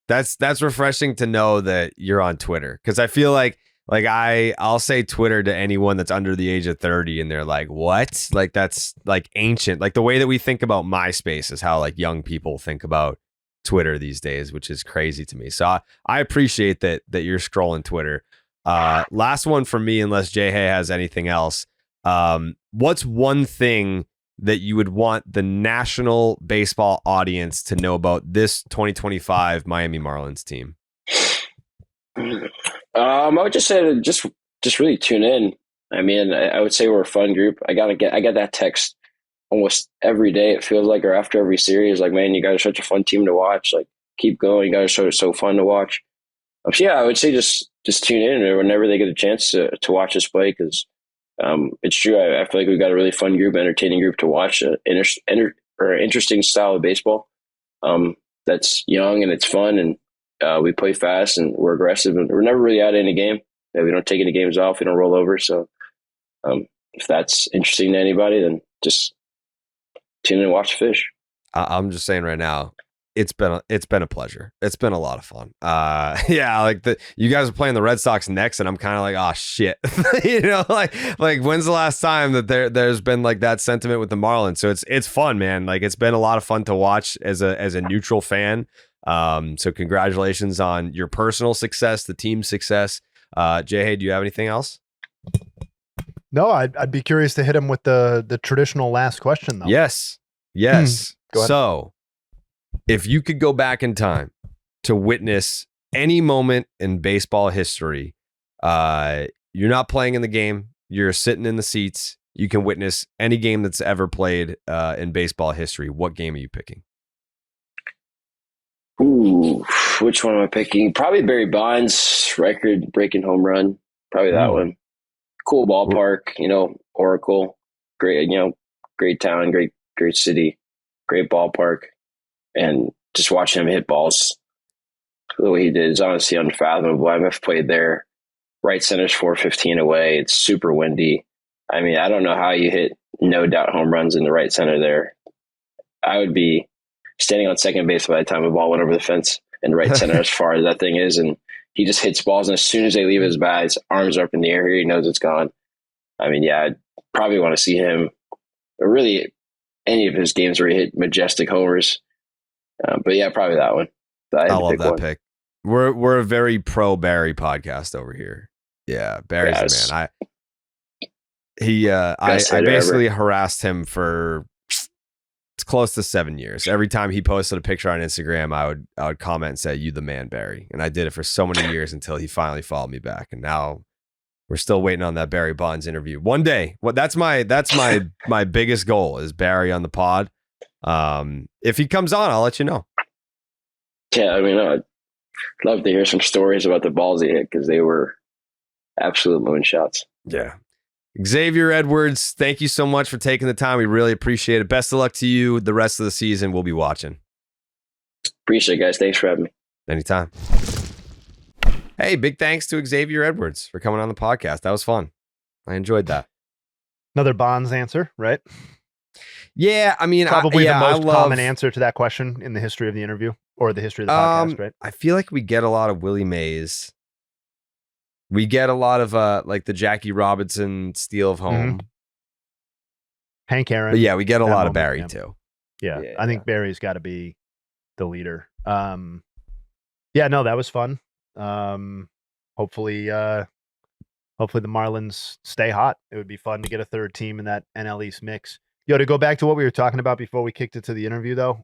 That's refreshing to know that you're on Twitter, because I feel like I'll say Twitter to anyone that's under the age of 30, and they're like, what? Like, that's like ancient. Like, the way that we think about MySpace is how like young people think about Twitter these days, which is crazy to me. So I appreciate that you're scrolling Twitter. Last one for me, unless Jayhay has anything else. What's one thing that you would want the national baseball audience to know about this 2025 Miami Marlins team? I would just say to just really tune in. I mean, I would say we're a fun group. I got that text almost every day, it feels like, or after every series. Like, man, you guys are such a fun team to watch. Like, keep going. You guys are so fun to watch. So yeah, I would say just tune in whenever they get a chance to watch us play, because it's true. I feel like we've got a really fun group, entertaining group to watch, interesting style of baseball. That's young and it's fun, and we play fast and we're aggressive, and we're never really out of any game. We don't take any games off. We don't roll over. So if that's interesting to anybody, then just tune in and watch the fish. I'm just saying right now, it's been a pleasure. It's been a lot of fun. Yeah, like you guys are playing the Red Sox next, and I'm kind of like, oh shit, like when's the last time that there's been like that sentiment with the Marlins? So it's fun, man. Like it's been a lot of fun to watch as a neutral fan. So congratulations on your personal success, the team's success. Jayhay, do you have anything else? No, I'd be curious to hit him with the traditional last question though. Yes. Go ahead. So, if you could go back in time to witness any moment in baseball history, you're not playing in the game, you're sitting in the seats, you can witness any game that's ever played in baseball history. What game are you picking? Ooh, which one am I picking? Probably Barry Bonds' record-breaking home run. Probably that one. Cool ballpark, Oracle. Great, great town, great city, great ballpark. And just watching him hit balls the way he did is honestly unfathomable. I've played there. Right center's 415 away. It's super windy. I mean, I don't know how you hit no doubt home runs in the right center there. I would be standing on second base by the time the ball went over the fence in right center as far as that thing is. And he just hits balls. And as soon as they leave his bat, his arms are up in the air here. He knows it's gone. I mean, yeah, I'd probably want to see him, or really any of his games where he hit majestic homers. But yeah, probably that one. I love that pick. We're a very pro Barry podcast over here. Yeah, Barry's the man. I basically harassed him for it's close to 7 years. Every time he posted a picture on Instagram, I would comment and say, "You the man, Barry." And I did it for so many years until he finally followed me back. And now we're still waiting on that Barry Bonds interview. One day. That's my biggest goal is Barry on the pod. If he comes on, I'll let you know. Yeah, I mean, I'd love to hear some stories about the balls he hit, because they were absolute moonshots. Yeah. Xavier Edwards, thank you so much for taking the time. We really appreciate it. Best of luck to you the rest of the season. We'll be watching. Appreciate it, guys. Thanks for having me. Anytime. Hey, big thanks to Xavier Edwards for coming on the podcast. That was fun. I enjoyed that. Another Bonds answer, right? Yeah, I mean, probably the most common answer to that question in the history of the interview or the history of the podcast, right? I feel like we get a lot of Willie Mays. We get a lot of like the Jackie Robinson steal of home. Hank Aaron. But yeah, we get a lot of Barry too. Yeah, I think Barry's got to be the leader. Yeah, no, that was fun. Hopefully the Marlins stay hot. It would be fun to get a third team in that NL East mix. To go back to what we were talking about before we kicked it to the interview, though,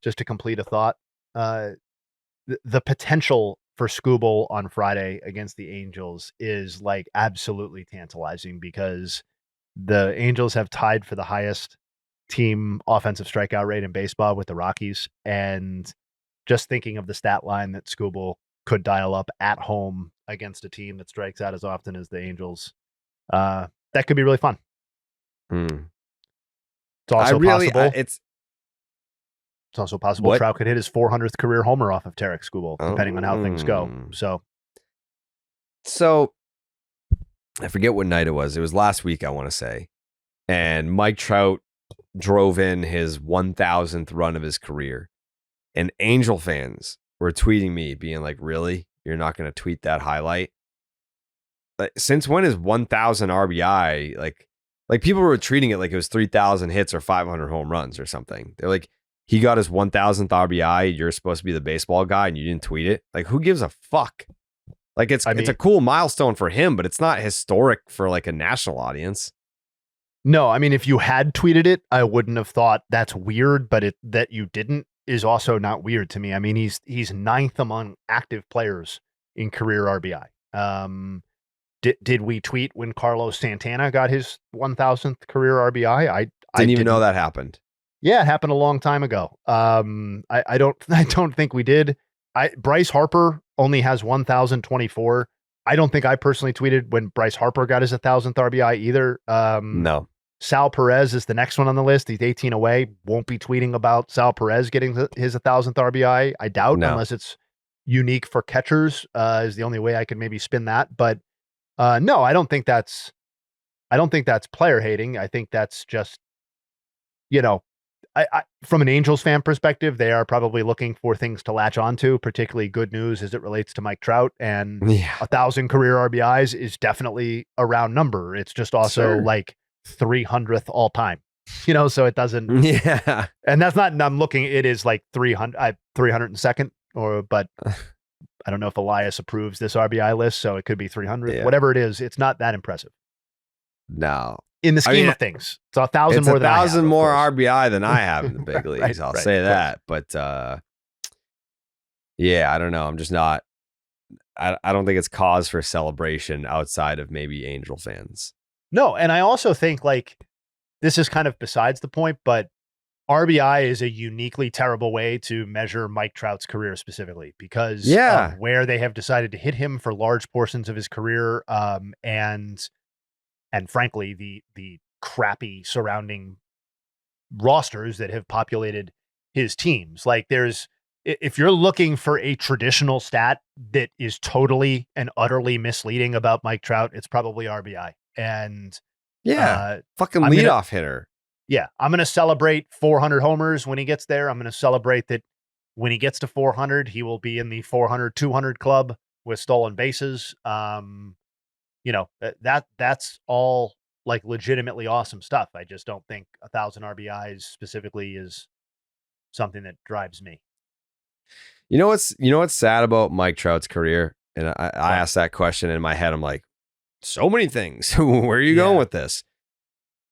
just to complete a thought, the potential for Skubal on Friday against the Angels is like absolutely tantalizing, because the Angels have tied for the highest team offensive strikeout rate in baseball with the Rockies. And just thinking of the stat line that Skubal could dial up at home against a team that strikes out as often as the Angels, that could be really fun. It's also possible. It's also possible Trout could hit his 400th career homer off of Tarek Skubal, depending on how things go. So I forget what night it was. It was last week, I want to say. And Mike Trout drove in his 1,000th run of his career. And Angel fans were tweeting me being like, really? You're not going to tweet that highlight? Since when is 1,000 RBI? Like people were treating it like it was 3,000 hits or 500 home runs or something. They're like, he got his 1,000th RBI. You're supposed to be the baseball guy and you didn't tweet it. Like, who gives a fuck? Like, it's a cool milestone for him, but it's not historic for like a national audience. No, I mean, if you had tweeted it, I wouldn't have thought that's weird, but that you didn't is also not weird to me. I mean, he's ninth among active players in career RBI. Did we tweet when Carlos Santana got his 1,000th career RBI? Didn't even know that happened. Yeah, it happened a long time ago. I don't think we did. Bryce Harper only has 1,024. I don't think I personally tweeted when Bryce Harper got his 1,000th RBI either. No. Sal Perez is the next one on the list. He's 18 away. Won't be tweeting about Sal Perez getting his 1,000th RBI. I doubt, unless it's unique for catchers. Is the only way I could maybe spin that. But no, I don't think that's player hating. I think that's just, I from an Angels fan perspective, they are probably looking for things to latch onto, particularly good news as it relates to Mike Trout, and 1,000 career RBIs is definitely a round number. It's just also like 300th all time, so it doesn't. Yeah. And that's not, I'm looking, it is like 302nd but I don't know if Elias approves this RBI list, so it could be 300, whatever it is. It's not that impressive. No. In the scheme of things, it's 1,000 it's more 1,000 more RBI than I have in the big leagues. I'll say that. But yeah, I don't know. I'm just not. I don't think it's cause for celebration outside of maybe Angel fans. No, and I also think like this is kind of besides the point, but RBI is a uniquely terrible way to measure Mike Trout's career specifically because of where they have decided to hit him for large portions of his career, and frankly, the crappy surrounding rosters that have populated his teams. Like if you're looking for a traditional stat that is totally and utterly misleading about Mike Trout, it's probably RBI. And fucking leadoff hitter. Yeah, I'm going to celebrate 400 homers when he gets there. I'm going to celebrate that when he gets to 400, he will be in the 400, 200 club with stolen bases. That's all like legitimately awesome stuff. I just don't think 1,000 RBIs specifically is something that drives me. You know what's sad about Mike Trout's career? And I asked that question in my head. I'm like, so many things. Where are you going with this?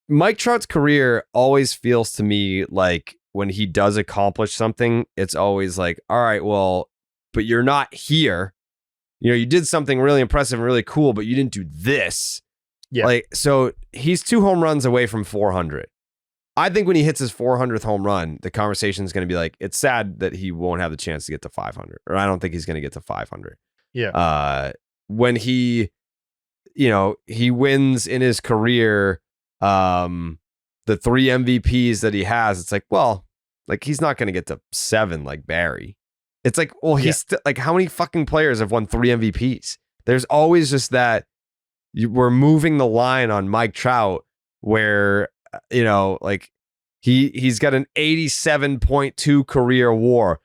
Mike Trout's career always feels to me like when he does accomplish something, it's always like, all right, well, but you're not here. You did something really impressive and really cool, but you didn't do this. Yeah. Like, so he's 2 home runs away from 400. I think when he hits his 400th home run, the conversation is going to be like, it's sad that he won't have the chance to get to 500, or I don't think he's going to get to 500. Yeah. When he wins in his career, the 3 MVPs that he has, it's like, well, like he's not going to get to 7 like Barry. It's like, well, he's like, how many fucking players have won 3 MVPs? There's always just that we're moving the line on Mike Trout where, like he's got an 87.2 career WAR.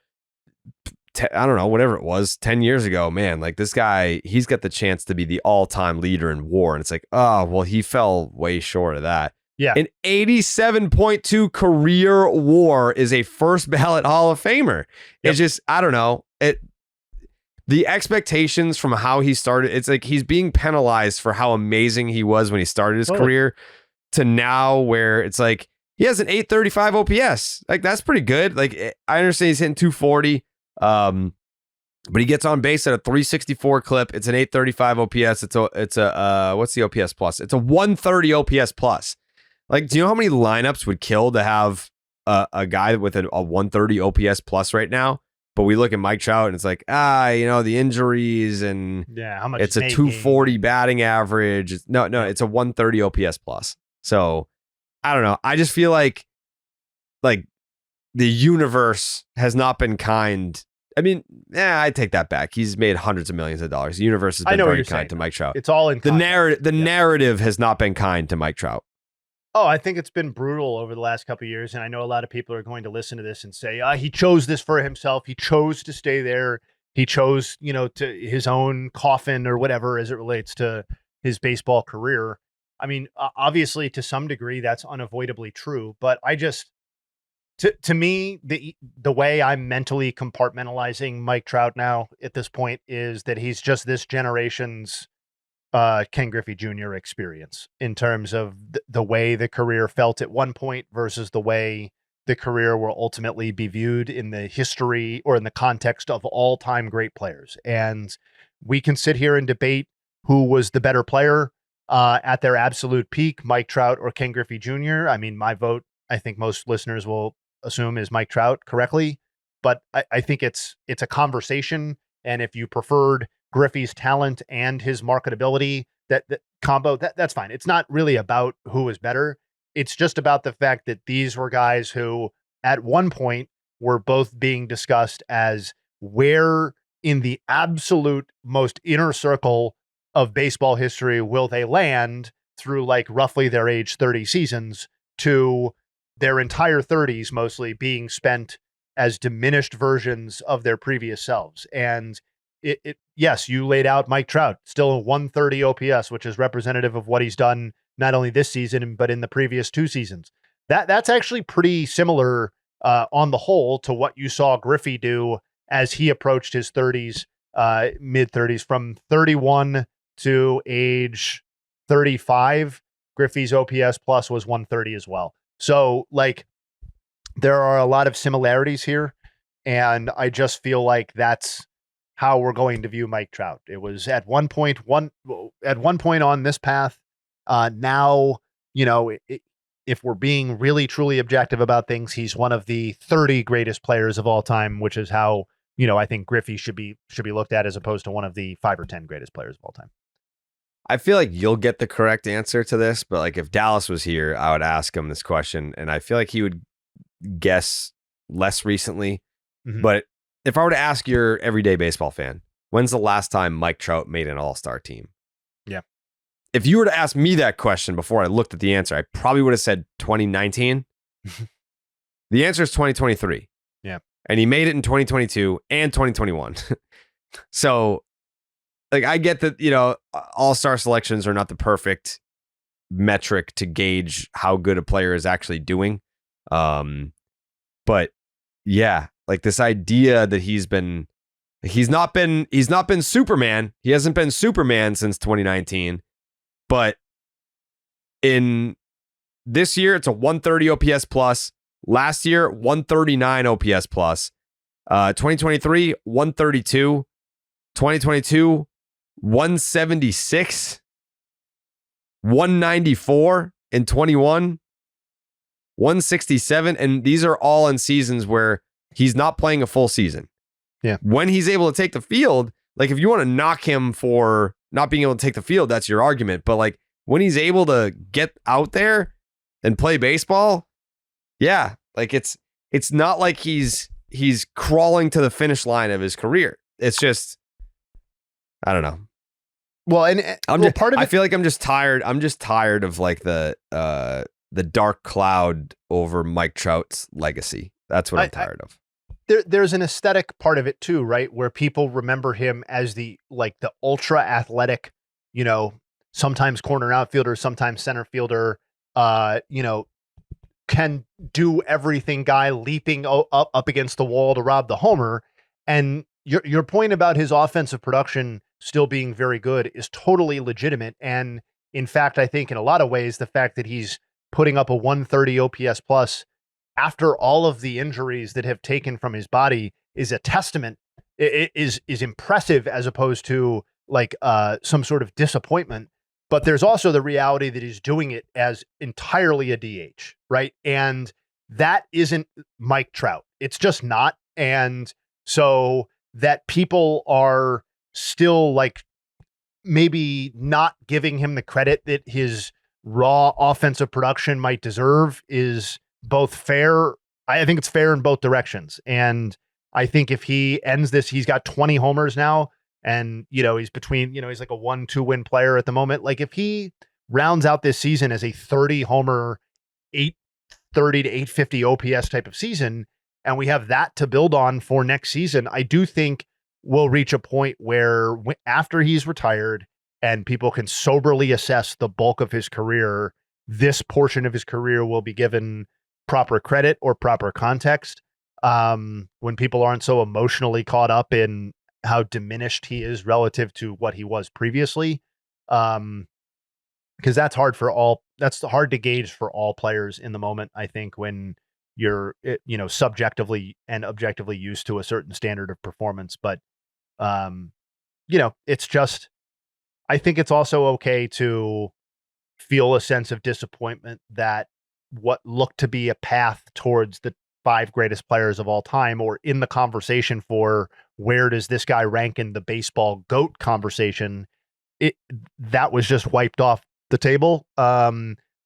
I don't know, whatever it was 10 years ago, man, like this guy, he's got the chance to be the all-time leader in WAR. And it's like, oh, well, he fell way short of that. Yeah. An 87.2 career WAR is a first ballot Hall of Famer. It's just, I don't know. The expectations from how he started, it's like he's being penalized for how amazing he was when he started his career to now where it's like he has an 835 OPS. Like that's pretty good. Like I understand he's hitting 240. But he gets on base at a 364 clip. It's an 835 OPS. It's a what's the OPS plus? It's a 130 OPS plus. Like, do you know how many lineups would kill to have a guy with a 130 OPS plus right now? But we look at Mike Trout and it's like, the injuries and how much it's a 240 batting average. No, it's a 130 OPS plus. So I don't know. I just feel like the universe has not been kind. I mean, I take that back. He's made hundreds of millions of dollars. The universe has been very kind to Mike Trout. It's all in the narrative. The narrative has not been kind to Mike Trout. Oh, I think it's been brutal over the last couple of years, and I know a lot of people are going to listen to this and say, he chose this for himself. He chose to stay there. He chose, to his own coffin or whatever as it relates to his baseball career. I mean, obviously, to some degree, that's unavoidably true. But I just, to me, the way I'm mentally compartmentalizing Mike Trout now at this point is that he's just this generation's Ken Griffey Jr. experience in terms of the way the career felt at one point versus the way the career will ultimately be viewed in the history or in the context of all-time great players. And we can sit here and debate who was the better player, at their absolute peak, Mike Trout or Ken Griffey Jr. I mean, my vote, I think most listeners will assume, is Mike Trout correctly, but I think it's a conversation. And if you preferred Griffey's talent and his marketability, that combo, that's fine. It's not really about who is better. It's just about the fact that these were guys who at one point were both being discussed as where in the absolute most inner circle of baseball history will they land through like roughly their age 30 seasons to their entire 30s mostly being spent as diminished versions of their previous selves. And yes, you laid out Mike Trout, still a 130 OPS, which is representative of what he's done not only this season, but in the previous 2 seasons. That's actually pretty similar on the whole to what you saw Griffey do as he approached his 30s, mid 30s. From 31 to age 35, Griffey's OPS plus was 130 as well. So like there are a lot of similarities here. And I just feel like that's how we're going to view Mike Trout. It was at one point on this path. Now, if we're being really truly objective about things, he's one of the 30 greatest players of all time, which is how, I think Griffey should be looked at as opposed to one of the 5 or 10 greatest players of all time. I feel like you'll get the correct answer to this, but like if Dallas was here, I would ask him this question, and I feel like he would guess less recently. Mm-hmm. But if I were to ask your everyday baseball fan, when's the last time Mike Trout made an all-star team? Yeah. If you were to ask me that question before I looked at the answer, I probably would have said 2019. The answer is 2023. Yeah. And he made it in 2022 and 2021. So, like, I get that, all-star selections are not the perfect metric to gauge how good a player is actually doing. But yeah, like this idea that he's not been Superman. He hasn't been Superman since 2019. But in this year, it's a 130 OPS plus. Last year, 139 OPS plus. 2023, 132. 2022, 176. 194 in 21. 167. And these are all in seasons where he's not playing a full season. Yeah. When he's able to take the field, like if you want to knock him for not being able to take the field, that's your argument. But like when he's able to get out there and play baseball, yeah, like it's not like he's crawling to the finish line of his career. It's just, I don't know. Well, and part of it, I feel like I'm just tired. I'm just tired of like the dark cloud over Mike Trout's legacy. That's what I'm tired of. There's an aesthetic part of it too, right? Where people remember him as the ultra athletic, sometimes corner outfielder, sometimes center fielder, can do everything guy leaping up against the wall to rob the homer. And your point about his offensive production still being very good is totally legitimate. And in fact, I think in a lot of ways, the fact that he's putting up a 130 OPS plus after all of the injuries that have taken from his body is a testament. It is impressive as opposed to like some sort of disappointment. But there's also the reality that he's doing it as entirely a DH, right? And that isn't Mike Trout. It's just not. And so that people are still like maybe not giving him the credit that his raw offensive production might deserve is both fair. I think it's fair in both directions. And I think if he ends this, he's got 20 homers now. And, he's between, he's like a 1-2 win player at the moment. Like if he rounds out this season as a 30 homer, 830 to 850 OPS type of season, and we have that to build on for next season, I do think we'll reach a point where after he's retired and people can soberly assess the bulk of his career, this portion of his career will be given proper credit or proper context. When people aren't so emotionally caught up in how diminished he is relative to what he was previously. Because that's hard to gauge for all players in the moment. I think when you're, subjectively and objectively used to a certain standard of performance, but, it's just, I think it's also okay to feel a sense of disappointment that what looked to be a path towards the 5 greatest players of all time, or in the conversation for where does this guy rank in the baseball GOAT conversation, that was just wiped off the table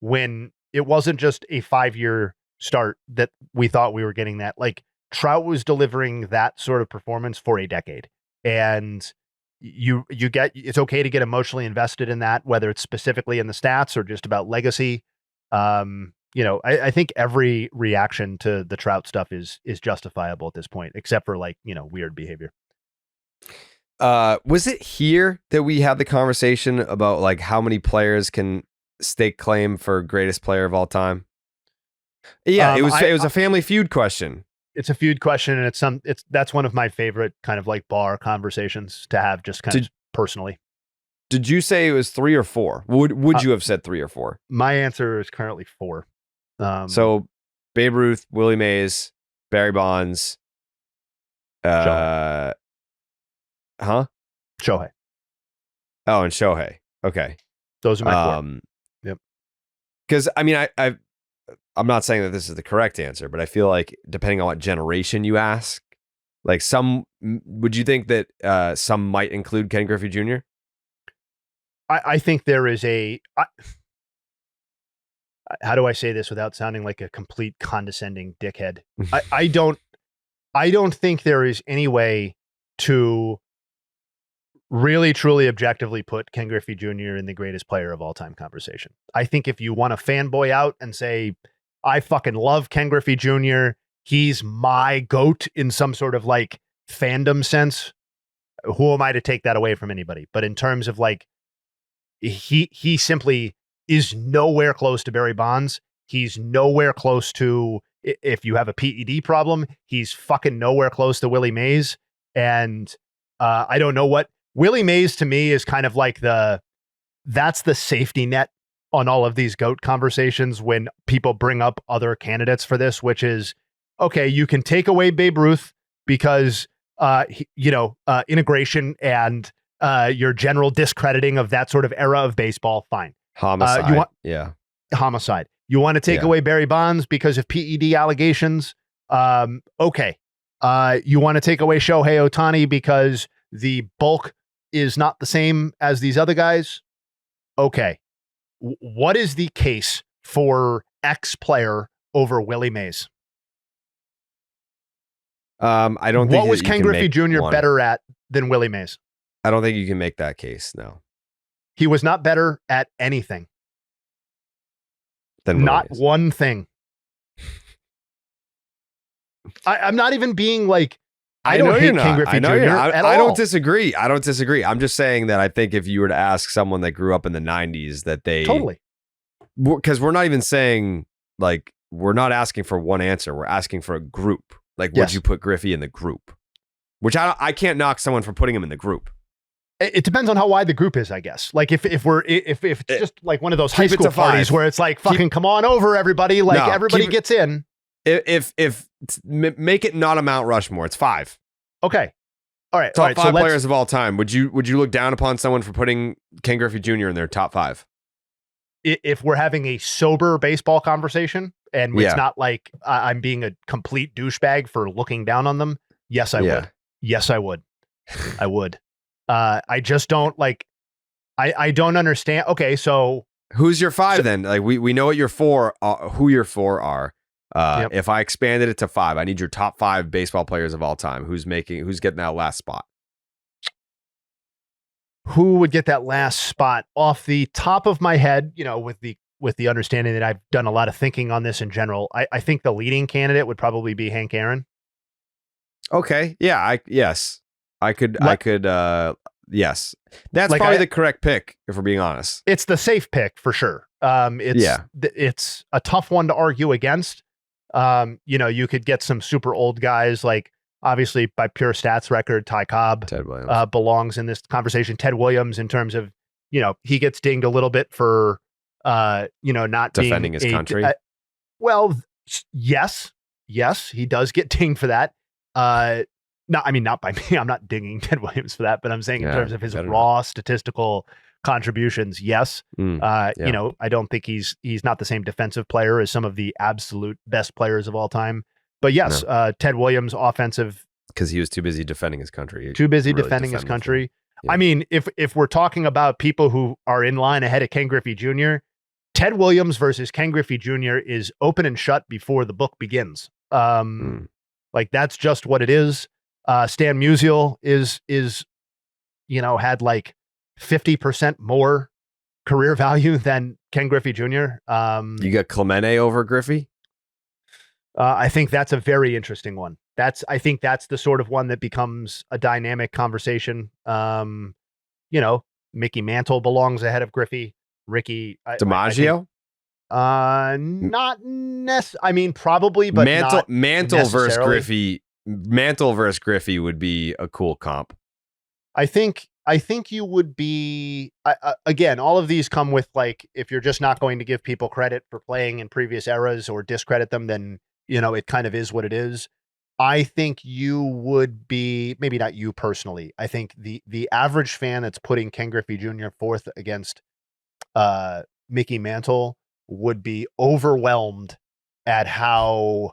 when it wasn't just a 5-year start that we thought we were getting that. Like, Trout was delivering that sort of performance for a decade. And it's okay to get emotionally invested in that, whether it's specifically in the stats or just about legacy. I think every reaction to the Trout stuff is justifiable at this point, except for weird behavior. Was it here that we had the conversation about like how many players can stake claim for greatest player of all time? Yeah, it was a Family Feud question. It's a feud question, and that's one of my favorite kind of like bar conversations to have, just kind of personally. Did you say it was 3 or 4? Would you have said 3 or 4? My answer is currently 4. So Babe Ruth, Willie Mays, Barry Bonds, Shohei. Shohei. Oh, and Shohei. Okay. Those are my 4. Yep. Because I mean, I'm not saying that this is the correct answer, but I feel like depending on what generation you ask, like would you think that some might include Ken Griffey Jr.? I think there is how do I say this without sounding like a complete condescending dickhead? I don't think there is any way to really, truly, objectively put Ken Griffey Jr. in the greatest player of all time conversation. I think if you want to fanboy out and say, I fucking love Ken Griffey Jr., he's my GOAT in some sort of like fandom sense, who am I to take that away from anybody? But in terms of like, he simply is nowhere close to Barry Bonds. He's nowhere close to, if you have a PED problem, he's fucking nowhere close to Willie Mays. And I don't know what Willie Mays to me is kind of like that's the safety net on all of these GOAT conversations when people bring up other candidates for this, which is, okay, you can take away Babe Ruth because, integration and your general discrediting of that sort of era of baseball, fine. Homicide. Homicide. You want to take away Barry Bonds because of PED allegations? Okay. You want to take away Shohei Ohtani because the bulk is not the same as these other guys? Okay. What is the case for X player over Willie Mays? I don't think. What was Ken Griffey Jr. better at than Willie Mays? I don't think you can make that case. No. He was not better at anything. Not one thing. I'm not even being like, I don't hate Ken Griffey Jr. I don't disagree. I'm just saying that I think if you were to ask someone that grew up in the 90s that they totally, because we're not even saying like, we're not asking for one answer. We're asking for a group. Like, would you put Griffey in the group? Which I can't knock someone for putting him in the group. It depends on how wide the group is, I guess. Like if it's just like one of those high school parties where it's like, fucking come on over, everybody. Like everybody gets in. If make it not a Mount Rushmore, it's 5. Okay. All right. Top 5 players of all time. Would you look down upon someone for putting Ken Griffey Jr. in their top 5? If we're having a sober baseball conversation and it's not like I'm being a complete douchebag for looking down on them, yes, I would. Yes, I would. I would. I just don't like. I don't understand. Okay, so who's your 5 then? Like we know what your 4 who your 4 are. If I expanded it to 5, I need your top 5 baseball players of all time. Who's getting that last spot? Who would get that last spot? Off the top of my head, with the understanding that I've done a lot of thinking on this in general, I think the leading candidate would probably be Hank Aaron. Okay. Yeah. Yes. I could. Yes. That's like probably the correct pick, if we're being honest. It's the safe pick for sure. It's a tough one to argue against. You could get some super old guys, like obviously by pure stats record, Ty Cobb belongs in this conversation. Ted Williams, in terms of, he gets dinged a little bit for, not defending his country. Yes, he does get dinged for that. Not by me. I'm not dinging Ted Williams for that, but I'm saying in terms of his raw statistical contributions, yes. Yeah. You know, I don't think he's not the same defensive player as some of the absolute best players of all time. But yes, Ted Williams, offensive, because he was too busy defending his country. too busy defending his country. Yeah. I mean, if we're talking about people who are in line ahead of Ken Griffey Jr., Ted Williams versus Ken Griffey Jr. is open and shut before the book begins. Like that's just what it is. Stan Musial is you know, had like 50% more career value than Ken Griffey Jr. You got Clemente over Griffey? I think that's a very interesting one. I think that's the sort of one that becomes a dynamic conversation. You know, Mickey Mantle belongs ahead of Griffey. Ricky DiMaggio? Not I mean, probably, but Mantle versus Griffey. Mantle versus Griffey would be a cool comp. I think you would be again. All of these come with like, if you're just not going to give people credit for playing in previous eras or discredit them, then you know it kind of is what it is. I think you would be, maybe not you personally. I think the average fan that's putting Ken Griffey Jr. fourth against Mickey Mantle would be overwhelmed at how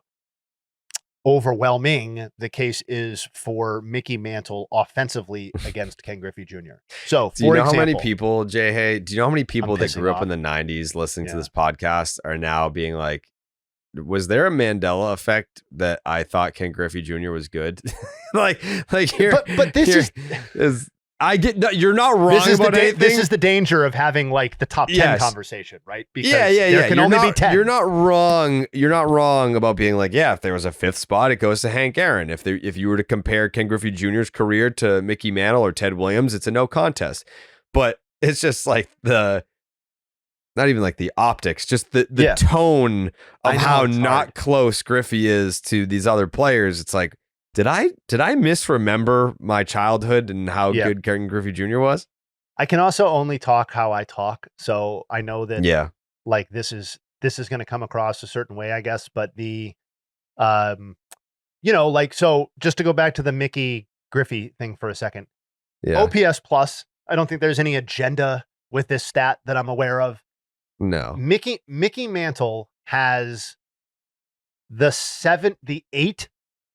overwhelming the case is for Mickey Mantle offensively against Ken Griffey Jr. So, do you know example, how many people, Jayhay, do you know how many people that grew up in the 90s listening to this podcast are now being like, was there a Mandela effect that I thought Ken Griffey Jr. was good? like here, but this is I get, no, you're not wrong about anything. This is the danger of having like the top 10 conversation, right? Because there can only be 10. You're not wrong. You're not wrong about being like, yeah, if there was a fifth spot, it goes to Hank Aaron. If you were to compare Ken Griffey Jr.'s career to Mickey Mantle or Ted Williams, it's a no contest. But it's just like not even like the optics, just the tone of how not close Griffey is to these other players. It's like, did I misremember my childhood and how good Ken Griffey Jr. was? I can also only talk how I talk, so I know that like this is going to come across a certain way, I guess. But the you know, like, so just to go back to the Mickey Griffey thing for a second, OPS plus, I don't think there's any agenda with this stat that I'm aware of. No, Mickey Mantle has the 8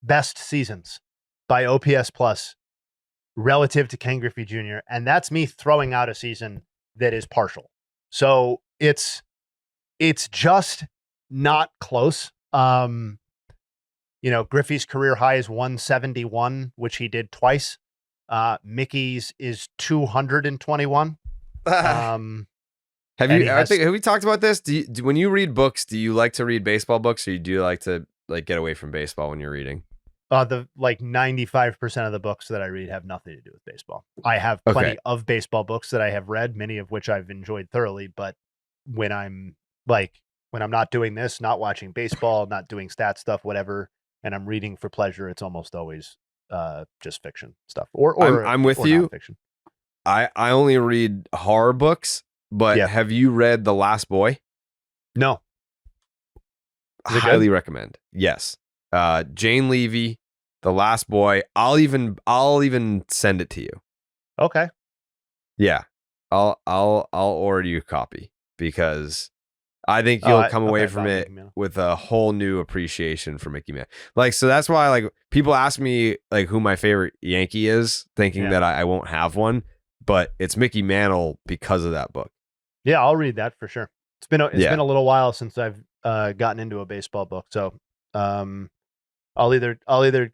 best seasons by OPS plus relative to Ken Griffey Jr. And that's me throwing out a season that is partial. So it's just not close. You know, Griffey's career high is 171, which he did twice. Mickey's is 221. Have we talked about this? When you read books, do you like to read baseball books, or do you like to like get away from baseball when you're reading? The like 95% of the books that I read have nothing to do with baseball. I have plenty of baseball books that I have read, many of which I've enjoyed thoroughly. But when I'm not doing this, not watching baseball, not doing stat stuff, whatever, and I'm reading for pleasure, it's almost always just fiction stuff. Or I'm with you. Nonfiction. I only read horror books, but have you read The Last Boy? No. Highly recommend. Yes. Jane Levy, The Last Boy. I'll even send it to you. Okay. Yeah. I'll order you a copy because I think you'll come away from it with a whole new appreciation for Mickey Mantle. Like, so that's why like people ask me like who my favorite Yankee is, thinking that I won't have one, but it's Mickey Mantle because of that book. Yeah, I'll read that for sure. It's been a little while since I've gotten into a baseball book, so I'll either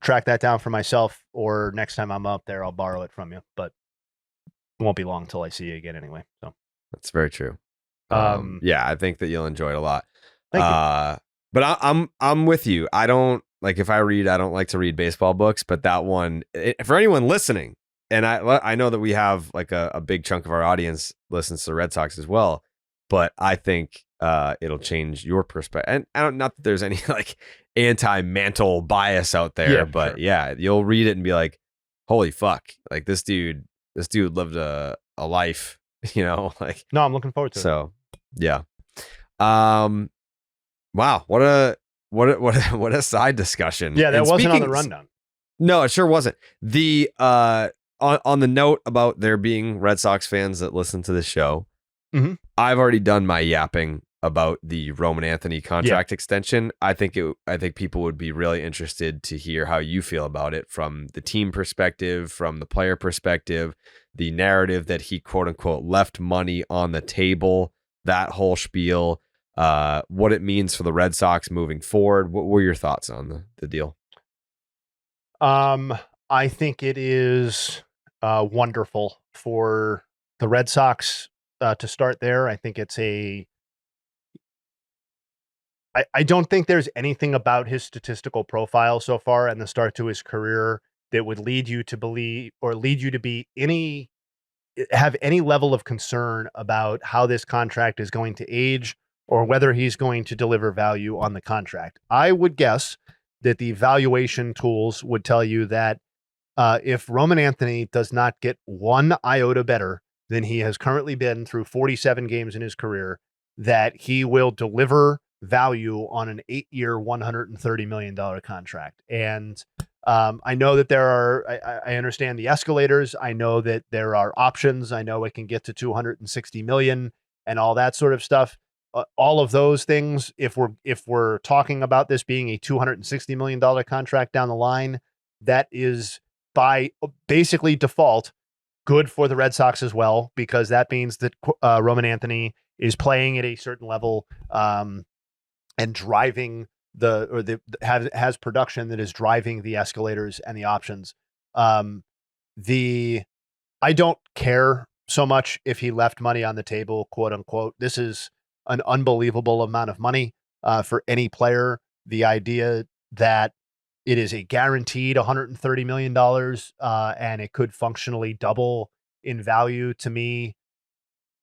track that down for myself, or next time I'm up there, I'll borrow it from you. But it won't be long until I see you again anyway. So that's very true. I think that you'll enjoy it a lot. Thank you. But I'm with you. I don't like, if I don't like to read baseball books, but that one, for anyone listening, and I know that we have like a big chunk of our audience listens to the Red Sox as well, but I think it'll change your perspective. And I don't, not that there's any like anti-Mantle bias out there, but you'll read it and be like, holy fuck, like this dude lived a life, you know, like. No, I'm looking forward to it. So yeah. Wow, what a side discussion. Yeah, that wasn't on the rundown. No, it sure wasn't. The on the note about there being Red Sox fans that listen to this show, Mhm. I've already done my yapping about the Roman Anthony contract extension. I think people would be really interested to hear how you feel about it from the team perspective, from the player perspective, the narrative that he quote unquote left money on the table, that whole spiel, what it means for the Red Sox moving forward. What were your thoughts on the deal? I think it is wonderful for the Red Sox to start there. I think it's I don't think there's anything about his statistical profile so far and the start to his career that would lead you to believe or lead you to be have any level of concern about how this contract is going to age or whether he's going to deliver value on the contract. I would guess that the valuation tools would tell you that if Roman Anthony does not get one iota better than he has currently been through 47 games in his career, that he will deliver value on an 8-year, $130 million contract. And I know that I understand the escalators. I know that there are options. I know it can get to 260 million and all that sort of stuff. All of those things, if we're talking about this being a $260 million contract down the line, that is by basically default good for the Red Sox as well, because that means that Roman Anthony is playing at a certain level and driving has production that is driving the escalators and the options. I don't care so much if he left money on the table, quote unquote. This is an unbelievable amount of money for any player. The idea that it is a guaranteed $130 million and it could functionally double in value, to me,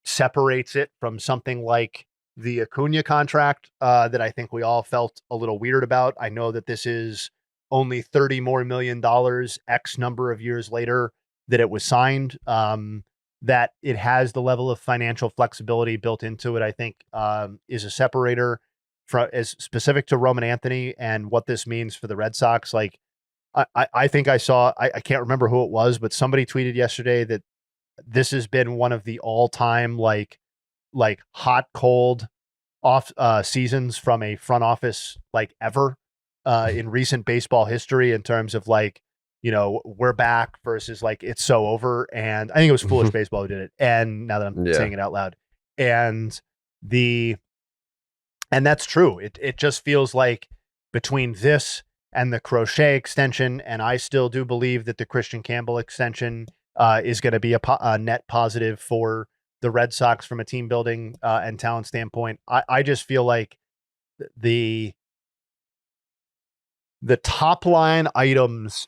separates it from something like the Acuna contract that I think we all felt a little weird about. I know that this is only $30 more million X number of years later that it was signed. That it has the level of financial flexibility built into it, I think, is a separator as specific to Roman Anthony and what this means for the Red Sox. Like, I think I saw, I can't remember who it was, but somebody tweeted yesterday that this has been one of the all-time like hot cold off seasons from a front office like ever in recent baseball history, in terms of like, we're back versus like it's so over. And I think it was Foolish Baseball who did it. And now that I'm saying it out loud, and that's true. It just feels like between this and the Crochet extension, and I still do believe that the Christian Campbell extension is going to be a net positive for the Red Sox from a team building and talent standpoint. I just feel like the top line items,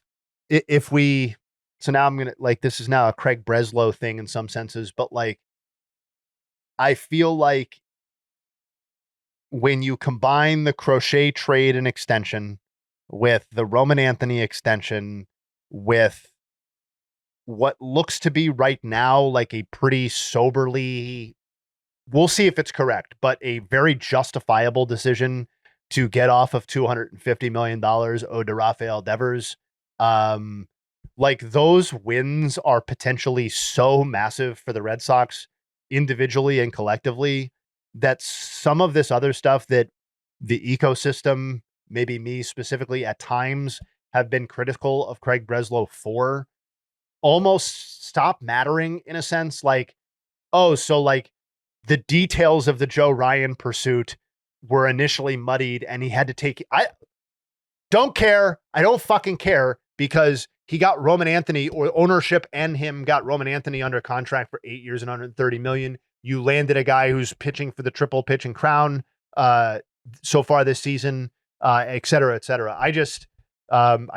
so now I'm going to, like, this is now a Craig Breslow thing in some senses, but like, I feel like when you combine the Crochet trade and extension with the Roman Anthony extension with what looks to be right now like a pretty soberly, we'll see if it's correct, but a very justifiable decision to get off of $250 million owed to Rafael Devers. Like, those wins are potentially so massive for the Red Sox individually and collectively that some of this other stuff that the ecosystem, maybe me specifically at times, have been critical of Craig Breslow for, almost stop mattering in a sense. Like, oh, so like the details of the Joe Ryan pursuit were initially muddied and he had to take, I don't care. I don't fucking care, because he got Roman Anthony, or ownership and him got Roman Anthony under contract for 8 years and $130 million. You landed a guy who's pitching for the triple pitching crown so far this season, et cetera, et cetera. I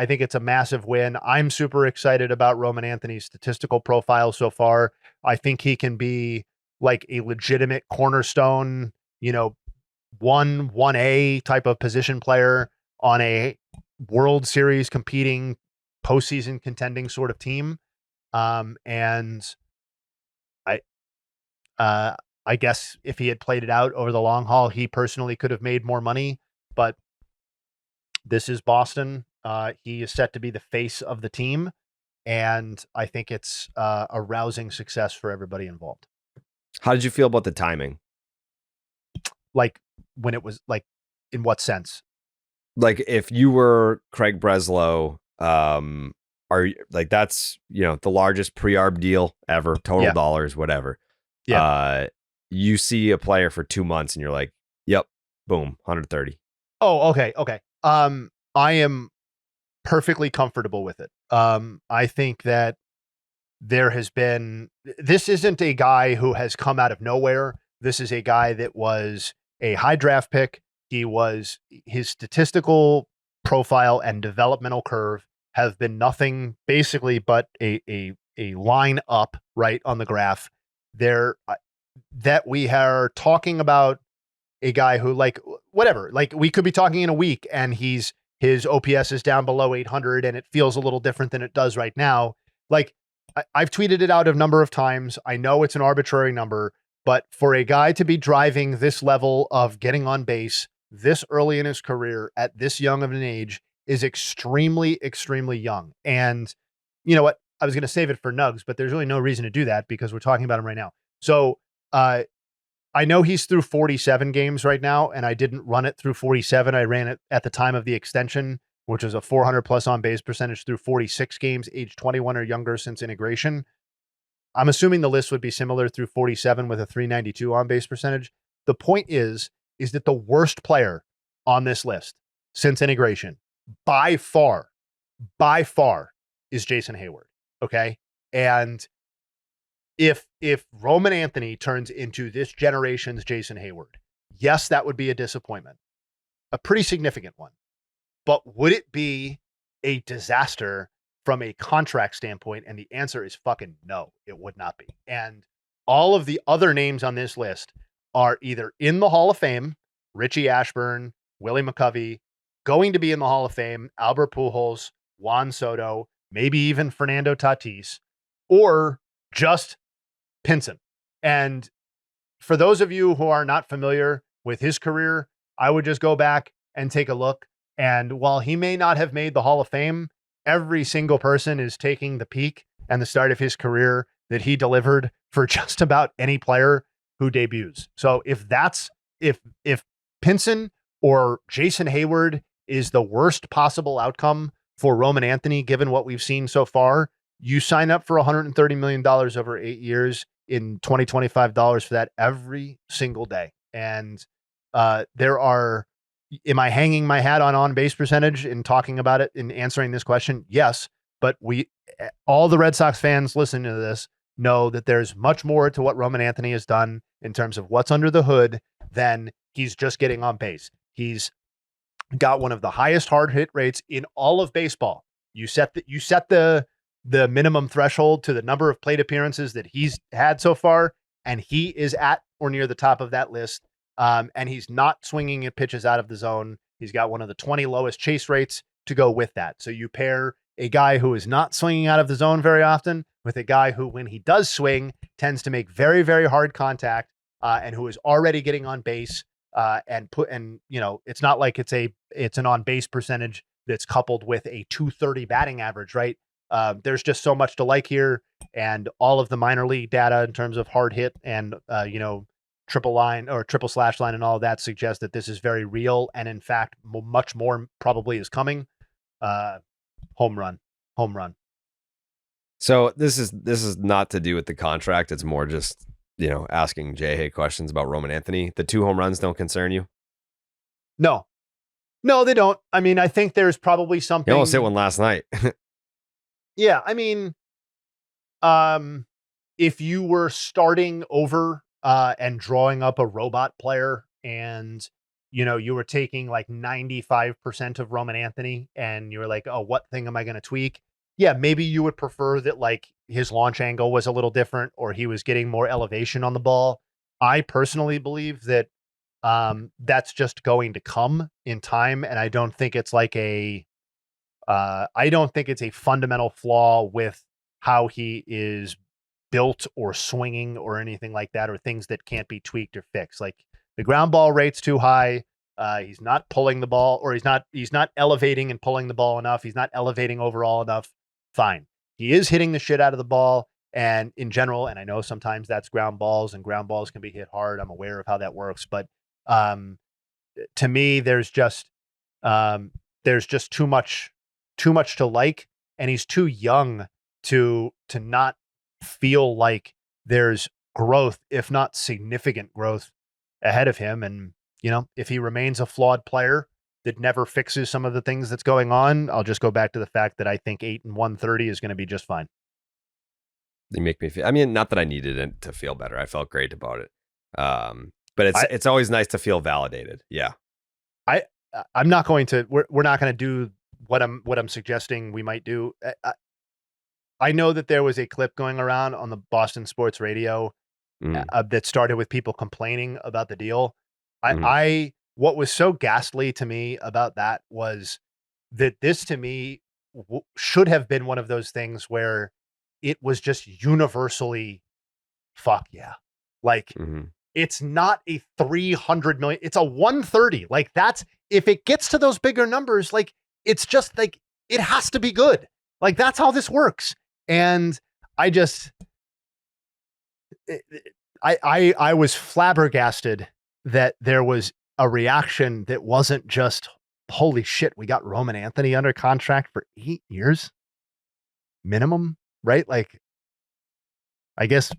think it's a massive win. I'm super excited about Roman Anthony's statistical profile so far. I think he can be like a legitimate cornerstone, 1A type of position player on a World Series competing, postseason contending sort of team. And I guess if he had played it out over the long haul, he personally could have made more money, but this is Boston. He is set to be the face of the team. And I think it's a rousing success for everybody involved. How did you feel about the timing? Like when it was like, in what sense? Like if you were Craig Breslow, are you like, that's, the largest pre-arb deal ever, total dollars, whatever. Yeah. You see a player for 2 months and you're like, yep, boom, 130. Oh, okay. Okay. I am perfectly comfortable with it. I think that this isn't a guy who has come out of nowhere. This is a guy that was a high draft pick. His statistical profile and developmental curve have been nothing basically but a line up right on the graph there, that we are talking about a guy who, like, whatever, like we could be talking in a week and his OPS is down below 800 and it feels a little different than it does right now. Like, I've tweeted it out a number of times. I know it's an arbitrary number, but for a guy to be driving this level of getting on base this early in his career at this young of an age is extremely, extremely young. And you know what? I was going to save it for Nuggs, but there's really no reason to do that because we're talking about him right now. So I know he's through 47 games right now, and I didn't run it through 47. I ran it at the time of the extension, which was a 400 plus on base percentage through 46 games, age 21 or younger since integration. I'm assuming the list would be similar through 47 with a 392 on base percentage. The point is that the worst player on this list since integration by far is Jason Hayward. Okay. And if Roman Anthony turns into this generation's Jason Hayward, yes, that would be a disappointment, a pretty significant one. But would it be a disaster from a contract standpoint? And the answer is fucking no, it would not be. And all of the other names on this list are either in the Hall of Fame, Richie Ashburn, Willie McCovey, going to be in the Hall of Fame, Albert Pujols, Juan Soto, maybe even Fernando Tatis, or just Pinson. And for those of you who are not familiar with his career, I would just go back and take a look. And while he may not have made the Hall of Fame, every single person is taking the peak and the start of his career that he delivered for just about any player who debuts. So if Pinson or Jason Hayward is the worst possible outcome for Roman Anthony, given what we've seen so far, you sign up for $130 million over 8 years in $25 for that every single day. And am I hanging my hat on base percentage in talking about it in answering this question? Yes. But all the Red Sox fans listening to this know that there's much more to what Roman Anthony has done in terms of what's under the hood than he's just getting on base. He's got one of the highest hard hit rates in all of baseball. You set the minimum threshold to the number of plate appearances that he's had so far, and he is at or near the top of that list. And he's not swinging at pitches out of the zone. He's got one of the 20 lowest chase rates to go with that. So you pair a guy who is not swinging out of the zone very often with a guy who, when he does swing, tends to make very, very hard contact, and who is already getting on base. It's not like it's an on base percentage that's coupled with a 230 batting average, right? There's just so much to like here, and all of the minor league data in terms of hard hit and triple line or triple slash line and all of that suggests that this is very real, and in fact, much more probably is coming. Home run. So this is not to do with the contract. It's more just asking Jayhay questions about Roman Anthony. The 2 home runs don't concern you? No, they don't. I mean, I think there's probably something. He almost hit one last night. Yeah, I mean, if you were starting over and drawing up a robot player, and you were taking like 95% of Roman Anthony, and you were like, oh, what thing am I going to tweak? Yeah, maybe you would prefer that like his launch angle was a little different, or he was getting more elevation on the ball. I personally believe that that's just going to come in time, and I don't think it's like a fundamental flaw with how he is built or swinging or anything like that, or things that can't be tweaked or fixed. Like the ground ball rate's too high. He's not pulling the ball, or he's not elevating and pulling the ball enough. He's not elevating overall enough. Fine. he is hitting the shit out of the ball. And in general, and I know sometimes that's ground balls, and ground balls can be hit hard. I'm aware of how that works, but to me, there's just too much to like, and he's too young to not feel like there's growth, if not significant growth, ahead of him. And if he remains a flawed player that never fixes some of the things that's going on, I'll just go back to the fact that I think 8 and 130 is going to be just fine. You make me feel, I mean, not that I needed it to feel better. I felt great about it. But it's always nice to feel validated. Yeah. I'm not going to, we're not going to do what I'm suggesting we might do. I know that there was a clip going around on the Boston sports radio that started with people complaining about the deal. What was so ghastly to me about that was that this, to me, should have been one of those things where it was just universally, fuck yeah. Like, it's not a 300 million, it's a 130. Like, that's, if it gets to those bigger numbers, like, it's just like, it has to be good. Like, that's how this works. And I was flabbergasted that there was a reaction that wasn't just, holy shit, we got Roman Anthony under contract for 8 years minimum, right? Like, I guess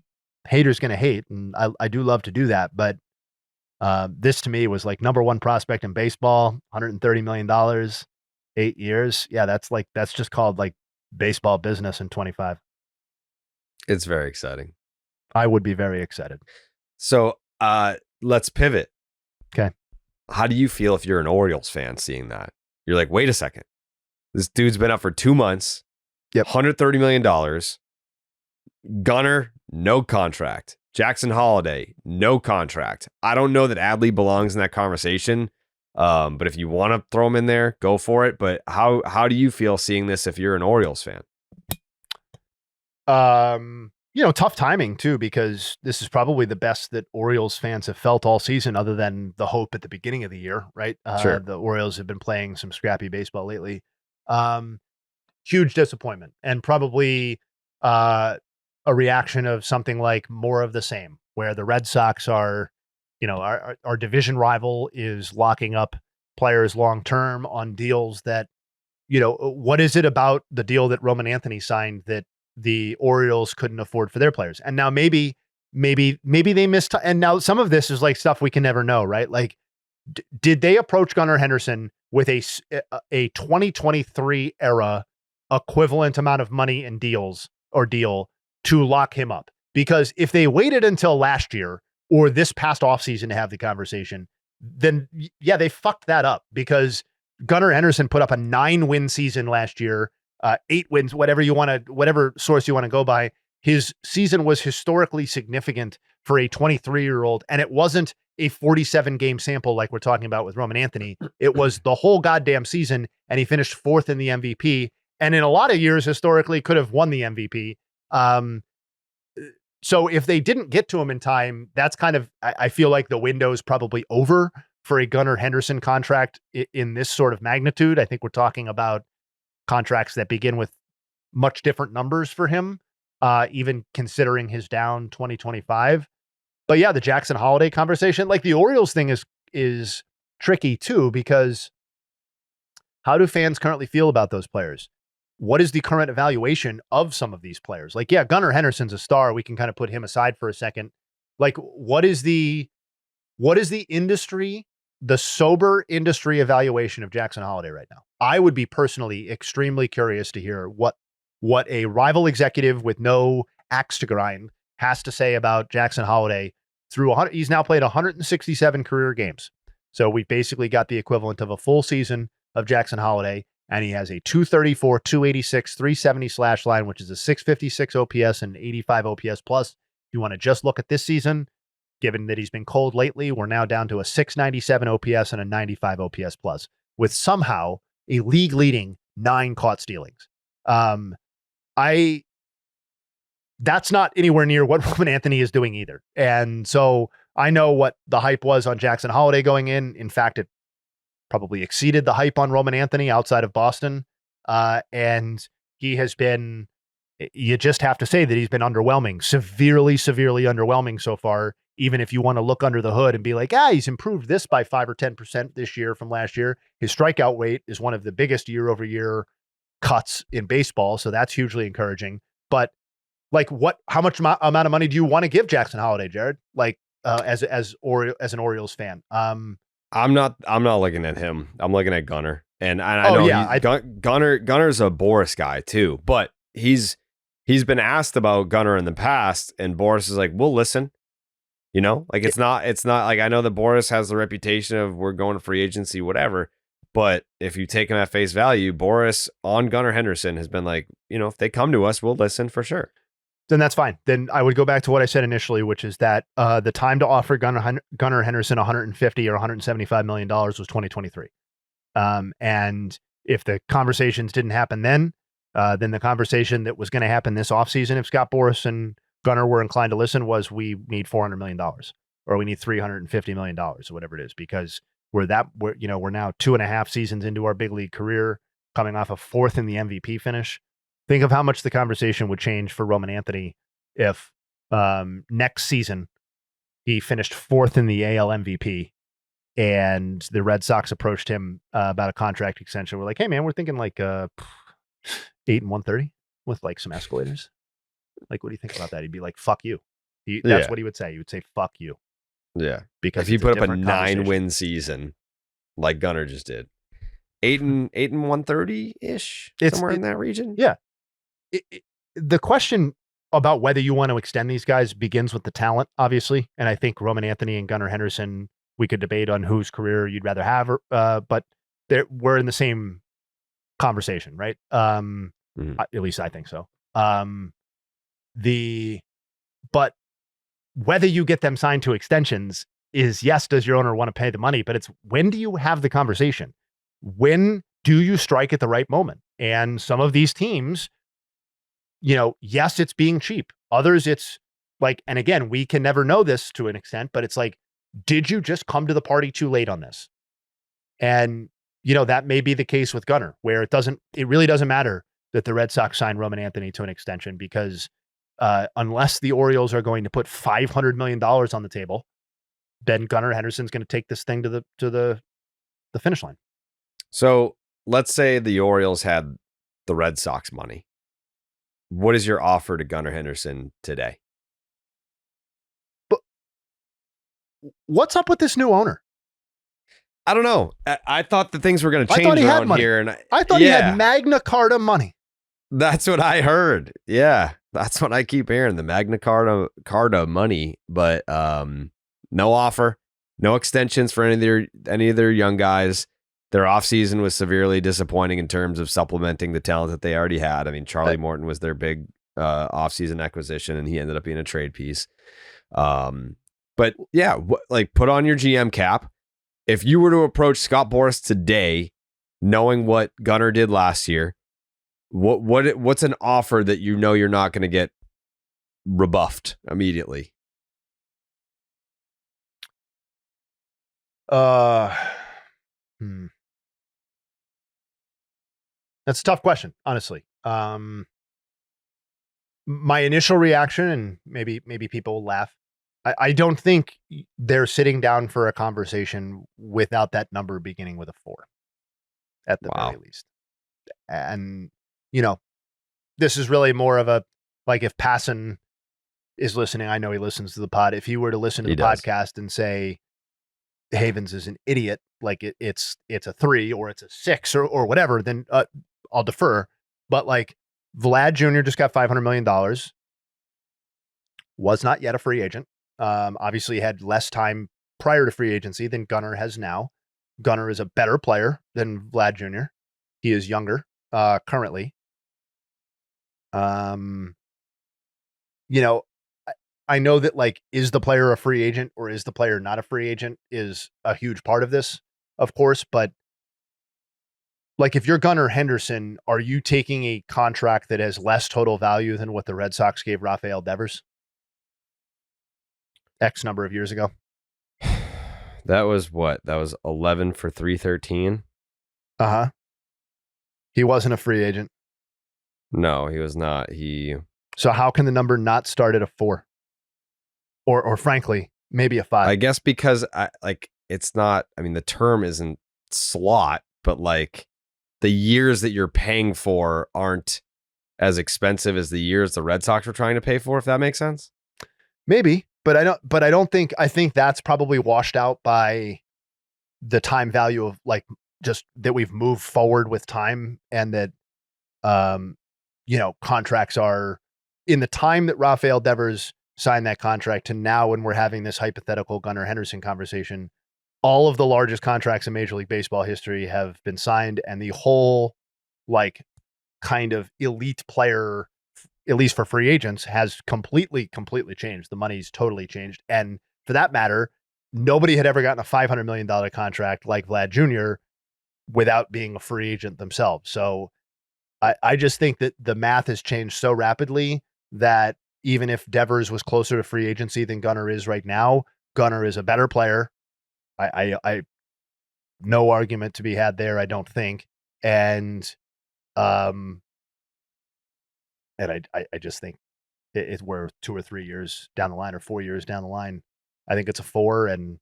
haters gonna hate, and I do love to do that, but this to me was like number one prospect in baseball, $130 million, 8 years. Yeah, that's just called like baseball business in 25. It's very exciting. I would be very excited. So let's pivot. Okay. How do you feel if you're an Orioles fan seeing that? You're like, wait a second. This dude's been up for 2 months. Yep. $130 million. Gunnar, no contract. Jackson Holiday, no contract. I don't know that Adley belongs in that conversation. But if you want to throw him in there, go for it. But how do you feel seeing this if you're an Orioles fan? Tough timing too, because this is probably the best that Orioles fans have felt all season, other than the hope at the beginning of the year, right? Sure. The Orioles have been playing some scrappy baseball lately. Huge disappointment, and probably a reaction of something like more of the same, where the Red Sox are, our division rival is locking up players long-term on deals that, what is it about the deal that Roman Anthony signed that the Orioles couldn't afford for their players? And now maybe they missed. And now some of this is like stuff we can never know, right? Like, did they approach Gunnar Henderson with a 2023 era equivalent amount of money and deal to lock him up? Because if they waited until last year or this past offseason to have the conversation, then yeah, they fucked that up, because Gunnar Henderson put up a 9-win season last year, 8 wins, whatever source you want to go by. His season was historically significant for a 23-year-old, and it wasn't a 47 game sample like we're talking about with Roman Anthony. It was the whole goddamn season, and he finished 4th in the MVP. And in a lot of years, historically, could have won the MVP. So if they didn't get to him in time, that's kind of, I feel like the window's probably over for a Gunnar Henderson contract in this sort of magnitude. I think we're talking about contracts that begin with much different numbers for him, even considering his down 2025. But yeah, the Jackson Holiday conversation, like the Orioles thing is tricky too, because how do fans currently feel about those players? What is the current evaluation of some of these players? Like, yeah, Gunnar Henderson's a star. We can kind of put him aside for a second. Like, what is the industry, the sober industry evaluation of Jackson Holiday right now? I would be personally extremely curious to hear what a rival executive with no axe to grind has to say about Jackson Holiday through he's now played 167 career games. So we basically got the equivalent of a full season of Jackson Holiday. And he has a 234, 286, 370 slash line, which is a 656 OPS and 85 OPS plus. If you want to just look at this season, given that he's been cold lately, we're now down to a 697 OPS and a 95 OPS plus, with somehow a league leading 9 caught stealings. That's not anywhere near what Roman Anthony is doing either. And so I know what the hype was on Jackson Holiday going in. In fact, it probably exceeded the hype on Roman Anthony outside of Boston. And he has been you just have to say that he's been underwhelming, severely underwhelming so far. Even if you want to look under the hood and be like, he's improved this by 5 or 10% this year from last year. His strikeout rate is one of the biggest year-over-year cuts in baseball, so that's hugely encouraging. But like, how much amount of money do you want to give Jackson Holliday, Jared? Like, as an Orioles fan, I'm not looking at him. I'm looking at Gunnar, and I know Gunner's a Boris guy too, but he's been asked about Gunnar in the past, and Boris is like, we'll listen. You know, like it's not like, I know that Boris has the reputation of we're going to free agency, whatever. But if you take him at face value, Boris on Gunnar Henderson has been like, if they come to us, we'll listen for sure. Then that's fine. Then I would go back to what I said initially, which is that the time to offer Gunnar Henderson $150 or $175 million was 2023. And if the conversations didn't happen then the conversation that was going to happen this offseason, if Scott Boras and Gunnar were inclined to listen, was we need $400 million or we need $350 million or whatever it is, because we're now 2.5 seasons into our big league career, coming off a 4th in the MVP finish. Think of how much the conversation would change for Roman Anthony if next season he finished 4th in the AL MVP and the Red Sox approached him about a contract extension. We're like, hey man, we're thinking like 8 and 130 with like some escalators. Like, what do you think about that? He'd be like, fuck you. That's what he would say. He would say, fuck you. Yeah. Because if he put up a 9-win season like Gunnar just did, 8 and 130-ish, somewhere in that region. Yeah. The question about whether you want to extend these guys begins with the talent, obviously. And I think Roman Anthony and Gunnar Henderson, we could debate on whose career you'd rather have, but we're in the same conversation, right? At least I think so. But whether you get them signed to extensions is, yes, does your owner want to pay the money? But it's, when do you have the conversation? When do you strike at the right moment? And some of these teams, yes, it's being cheap. Others, it's like, and again, we can never know this to an extent, but it's like, did you just come to the party too late on this? And, that may be the case with Gunnar, where it really doesn't matter that the Red Sox signed Roman Anthony to an extension, because unless the Orioles are going to put $500 million on the table, then Gunnar Henderson's going to take this thing to the finish line. So let's say the Orioles had the Red Sox money. What is your offer to Gunnar Henderson today? But what's up with this new owner? I don't know. I thought that things were going to change around here, and I thought he had Magna Carta money. That's what I heard. Yeah, that's what I keep hearing, the Magna Carta money. But no offer, no extensions for any of their young guys. Their offseason was severely disappointing in terms of supplementing the talent that they already had. I mean, Charlie Morton was their big offseason acquisition, and he ended up being a trade piece. But yeah, put on your GM cap. If you were to approach Scott Boras today, knowing what Gunnar did last year, what's an offer that you're not going to get rebuffed immediately? That's a tough question, honestly. My initial reaction, and maybe people will laugh, I don't think they're sitting down for a conversation without that number beginning with a 4 at the very least. And, this is really more of a, like, if Passan is listening, I know he listens to the pod. If he were to listen to the podcast and say Havens is an idiot, like it's a 3 or it's a 6 or whatever, then I'll defer. But like, Vlad Jr. just got $500 million, was not yet a free agent. Obviously had less time prior to free agency than Gunnar has now. Gunnar is a better player than Vlad Jr. He is younger currently. I know that, like, is the player a free agent or is the player not a free agent is a huge part of this, of course. But like, if you're Gunnar Henderson, are you taking a contract that has less total value than what the Red Sox gave Rafael Devers X number of years ago? That was what? That was 11 for $313. He wasn't a free agent. No, he was not. So how can the number not start at a 4? Or frankly, maybe a 5? I guess because it's not. I mean, the term isn't slot, but like the years that you're paying for aren't as expensive as the years the Red Sox were trying to pay for. If that makes sense. Maybe, but I don't. But I don't think. I think that's probably washed out by the time value of like just that we've moved forward with time, and that contracts are in the time that Rafael Devers signed that contract to now when we're having this hypothetical Gunnar Henderson conversation, all of the largest contracts in Major League Baseball history have been signed, and the whole like kind of elite player, at least for free agents, has completely changed. The money's totally changed. And for that matter, nobody had ever gotten a $500 million contract like Vlad Jr. without being a free agent themselves. So I just think that the math has changed so rapidly that even if Devers was closer to free agency than Gunnar is right now, Gunnar is a better player. I no argument to be had there, I don't think. And I just think we're 2 or 3 years down the line or 4 years down the line. I think it's a 4. And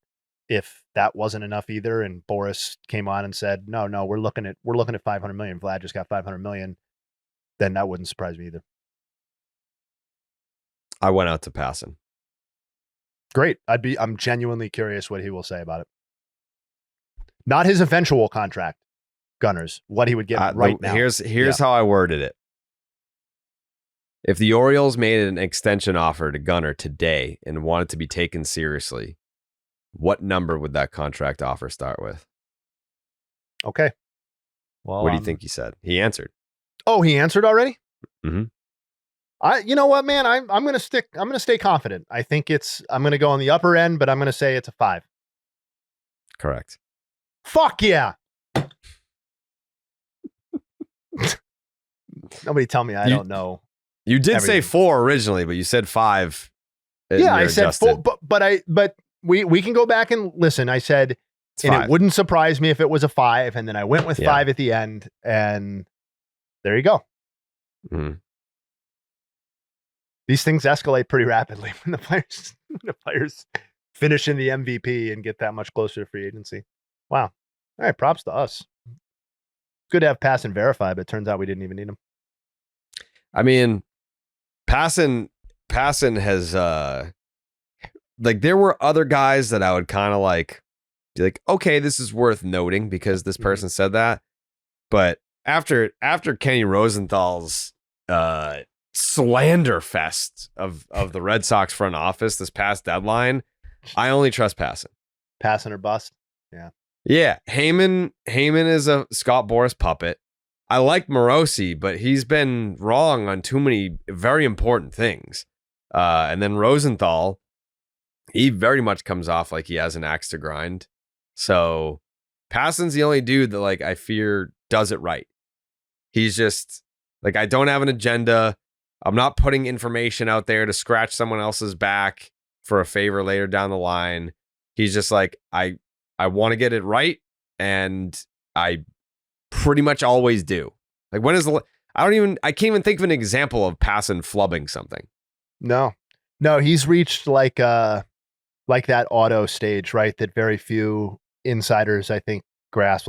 if that wasn't enough either, and Boris came on and said, no, we're looking at 500 million. Vlad just got 500 million. Then that wouldn't surprise me either. I went out to Passan. Great. I'm genuinely curious what he will say about it. Not his eventual contract, Gunners, what he would get right now. Here's how I worded it. If the Orioles made an extension offer to Gunnar today and wanted to be taken seriously, what number would that contract offer start with? Okay. Well, what do you think he said? He answered. Oh, he answered already? Mm-hmm. You know what, man? I'm gonna stay confident. I think I'm gonna go on the upper end, but I'm gonna say it's a 5. Correct. Fuck yeah. Nobody tell me I don't know. You did say 4 originally, but you said 5. Yeah, I said 4, but we can go back and listen. I said, it wouldn't surprise me if it was a 5, and then I went with 5 at the end, and there you go. Mm-hmm. These things escalate pretty rapidly when the players finish in the MVP and get that much closer to free agency. Wow. All right, props to us. Good to have pass and verify, but it turns out we didn't even need them. I mean, Passan has there were other guys that I would kind of be like, okay, this is worth noting because this person said that. But after Kenny Rosenthal's slander fest of the Red Sox front office this past deadline, I only trust Passan. Passan or bust. Yeah. Yeah. Heyman is a Scott Boras puppet. I like Morosi, but he's been wrong on too many very important things. And then Rosenthal, he very much comes off like he has an axe to grind. So Passan's the only dude that I fear does it right. He's just I don't have an agenda. I'm not putting information out there to scratch someone else's back for a favor later down the line. He's just I want to get it right, and I pretty much always do. When is I can't even think of an example of Passan flubbing something. No, he's reached that auto stage, right? That very few insiders, I think, grasp.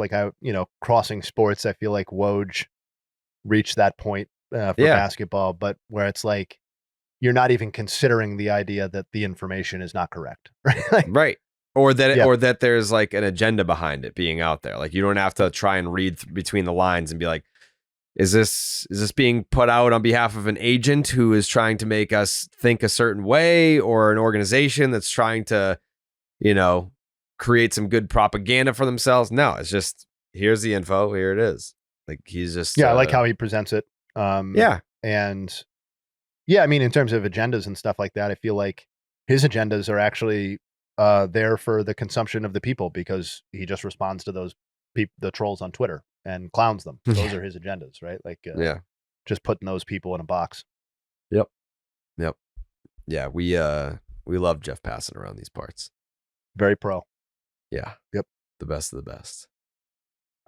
Crossing sports, I feel like Woj reached that point for basketball, but where it's you're not even considering the idea that the information is not correct, right? Right. Or that there's an agenda behind it being out there. You don't have to try and read between the lines and be like, is this being put out on behalf of an agent who is trying to make us think a certain way, or an organization that's trying to, create some good propaganda for themselves? No, it's just, here's the info. Here it is. He's just, I like how he presents it. Yeah. And I mean, in terms of agendas and stuff like that, I feel like his agendas are actually there for the consumption of the people, because he just responds to those the trolls on Twitter and clowns them. Those are his agendas, right? Just putting those people in a box. Yep. Yeah, we love Jeff Passan around these parts. Very pro. Yeah. Yep. The best of the best.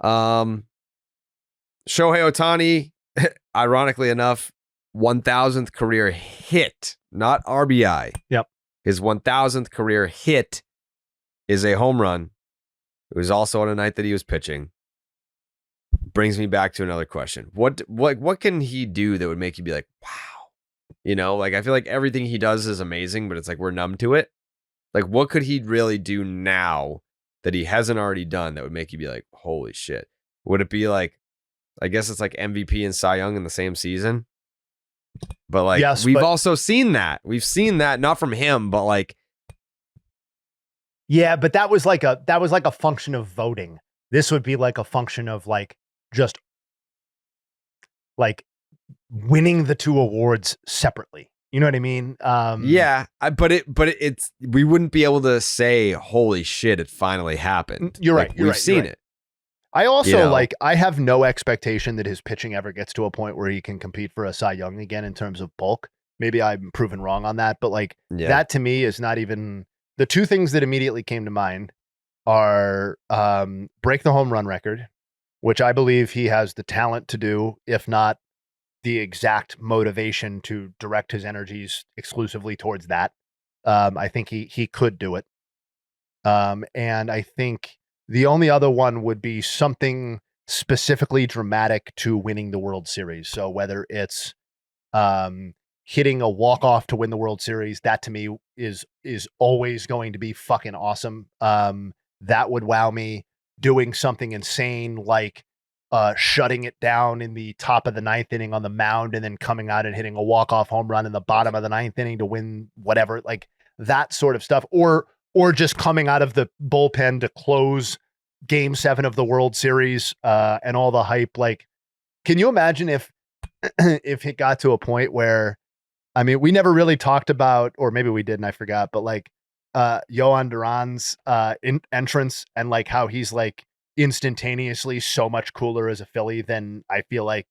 Shohei Ohtani ironically enough, 1,000th career hit, not RBI. Yep. His 1,000th career hit is a home run. It was also on a night that he was pitching. Brings me back to another question. What can he do that would make you be like, wow? You know, like I feel like everything he does is amazing, but it's like we're numb to it. Like what could he really do now that he hasn't already done that would make you be like, holy shit? Would it be like, I guess it's like MVP and Cy Young in the same season? But like yes, we've also seen that. We've seen that not from him, but like yeah, but that was like a function of voting. This would be like a function of like just like winning the two awards separately. You know what I mean? yeah, but it's we wouldn't be able to say, holy shit, it finally happened. You're right. Like, We've seen it. I also like, I have no expectation that his pitching ever gets to a point where he can compete for a Cy Young again in terms of bulk. Maybe I'm proven wrong on that, but like that to me is not even the two things that immediately came to mind are break the home run record, which I believe he has the talent to do, if not the exact motivation to direct his energies exclusively towards that. I think he could do it. And I think the only other one would be something specifically dramatic to winning the World Series. So whether it's hitting a walk-off to win the World Series, that to me is always going to be fucking awesome. That would wow me. Doing something insane like shutting it down in the top of the ninth inning on the mound and then coming out and hitting a walk-off home run in the bottom of the ninth inning to win whatever, like that sort of stuff. Or just coming out of the bullpen to close Game 7 of the World Series and all the hype. Like, can you imagine if it got to a point where, I mean, we never really talked about, or maybe we did and I forgot, but like Yohan Duran's entrance and like how he's like instantaneously so much cooler as a Philly than I feel like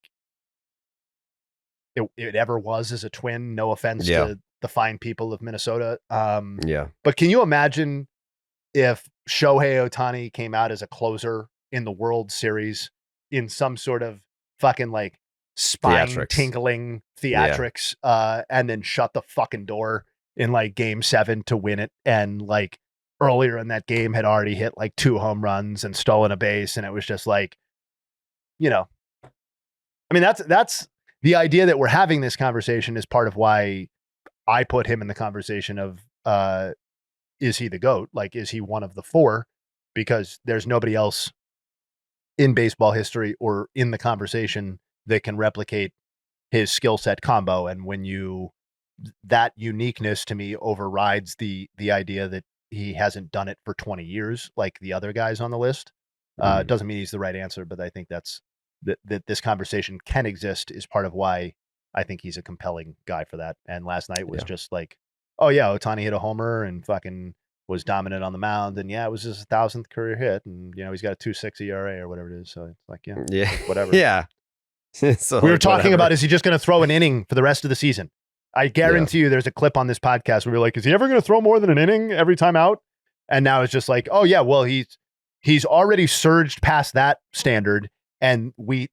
it ever was as a Twin. No offense to the fine people of Minnesota. But can you imagine if Shohei Ohtani came out as a closer in the World Series in some sort of fucking like spine tingling theatrics, and then shut the fucking door in like Game 7 to win it, and like earlier in that game had already hit like 2 home runs and stolen a base, and it was just like, you know, I mean, that's the idea that we're having this conversation is part of why I put him in the conversation of is he the GOAT? Like, is he one of the 4? Because there's nobody else in baseball history or in the conversation that can replicate his skill set combo. And when that uniqueness to me overrides the idea that he hasn't done it for 20 years like the other guys on the list. It doesn't mean he's the right answer, but I think that's that this conversation can exist is part of why I think he's a compelling guy for that. And last night was just like, oh yeah, Ohtani hit a homer and fucking was dominant on the mound, and yeah, it was his 1,000th career hit, and you know he's got a 2.6 ERA or whatever it is. So it's like, whatever. Yeah. So we were talking about, is he just going to throw an inning for the rest of the season? I guarantee you, there's a clip on this podcast where we're like, is he ever going to throw more than an inning every time out? And now it's just like, oh yeah, well he's already surged past that standard, and we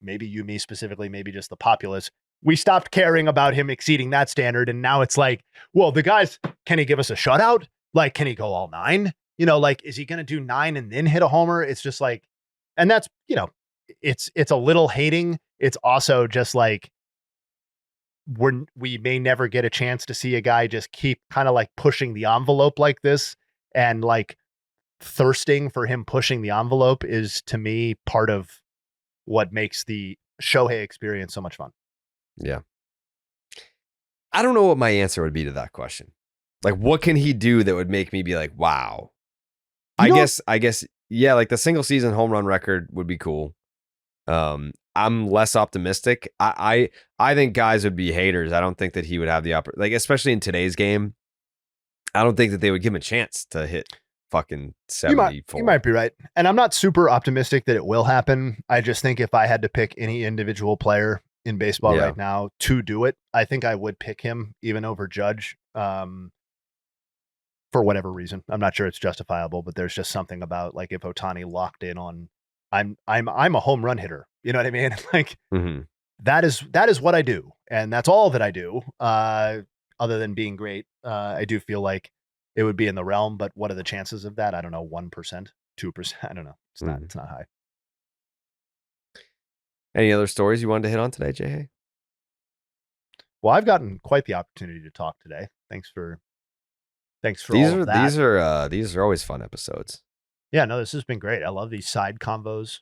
maybe you, me specifically, maybe just the populace, we stopped caring about him exceeding that standard. And now it's like, well, the guys, can he give us a shutout? Like, can he go all 9? You know, like, is he going to do 9 and then hit a homer? It's just like, and that's, you know, it's a little hating. It's also just like, we may never get a chance to see a guy just keep kind of like pushing the envelope like this, and like thirsting for him pushing the envelope is, to me, part of what makes the Shohei experience so much fun. Yeah. I don't know what my answer would be to that question. Like, what can he do that would make me be like, wow? I guess, yeah, like the single season home run record would be cool. I'm less optimistic. I think guys would be haters. I don't think that he would have the like, especially in today's game, I don't think that they would give him a chance to hit fucking 74. You might be right. And I'm not super optimistic that it will happen. I just think if I had to pick any individual player in baseball right now to do it, I think I would pick him even over Judge, for whatever reason. I'm not sure it's justifiable, but there's just something about like if Ohtani locked in on I'm a home run hitter. You know what I mean? Like Mhm. that is what I do, and that's all that I do. Other than being great, I do feel like it would be in the realm. But what are the chances of that? I don't know. 1%, 2%. I don't know. It's not. Mhm. It's not high. Any other stories you wanted to hit on today, Jayhay? Well, I've gotten quite the opportunity to talk today. Thanks for These all are of that. these are always fun episodes. Yeah, no, this has been great. I love these side convos.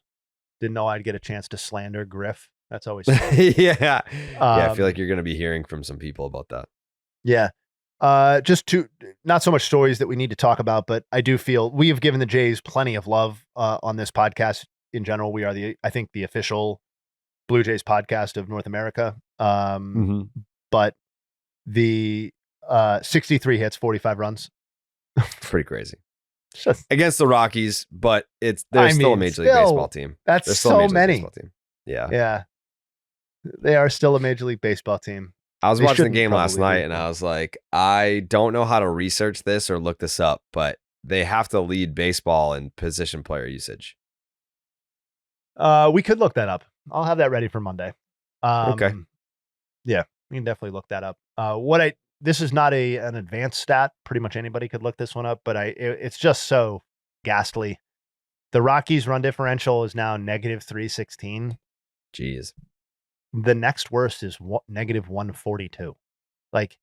Didn't know I'd get a chance to slander Griff. That's always fun. Yeah. I feel like Um, you're going to be hearing from some people about that. Yeah. Just to not so much stories that we need to talk about, but I do feel we have given the Jays plenty of love on this podcast in general. We are I think the official Blue Jays podcast of North America. Mhm. But the 63 hits, 45 runs. It's pretty crazy. Just, Against the Rockies, but they're I still a mean, Major League Baseball team. That's They're still a so Major League many. Baseball team. Yeah. Yeah. They are still a Major League Baseball team. I was They watching the shouldn't game last probably night be. and I was like, I don't know how to research this or look this up, but they have to lead baseball in position player usage. We could look that up. I'll have that ready for Monday. Okay. Yeah, we can definitely look that up. This is not an advanced stat. Pretty much anybody could look this one up, but it's just so ghastly. The Rockies' run differential is now negative 316. Jeez. The next worst is negative 142. Like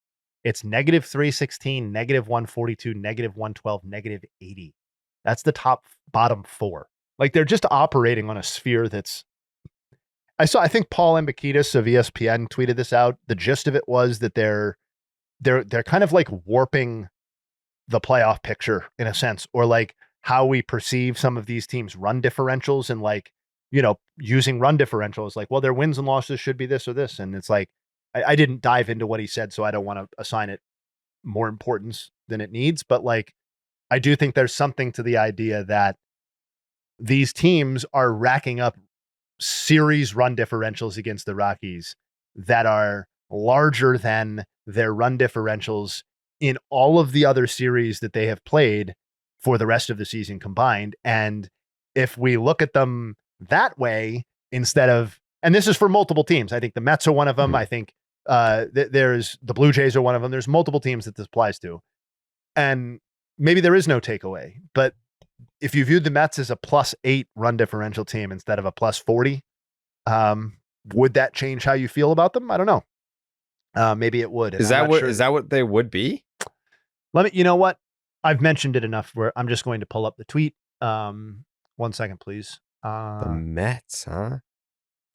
it's negative 316, negative 142, negative 112, negative 80. That's the bottom four. Like they're just operating on a sphere that's. I think Paul Ambekides of ESPN tweeted this out. The gist of it was that they're kind of like warping the playoff picture in a sense, or like how we perceive some of these teams' run differentials, and like, using run differentials like, well, their wins and losses should be this or this. And it's like, I didn't dive into what he said, so I don't want to assign it more importance than it needs. But like, I do think there's something to the idea that these teams are racking up series run differentials against the Rockies that are larger than their run differentials in all of the other series that they have played for the rest of the season combined. And if we look at them that way, instead of, and this is for multiple teams, I think the Mets are one of them. I think there's the Blue Jays are one of them. There's multiple teams that this applies to. And maybe there is no takeaway, but if you viewed the Mets as a +8 run differential team instead of a +40, would that change how you feel about them? I don't know. Maybe it would. Is that what they would be? You know what? I've mentioned it enough where I'm just going to pull up the tweet. 1 second, please. The Mets, huh?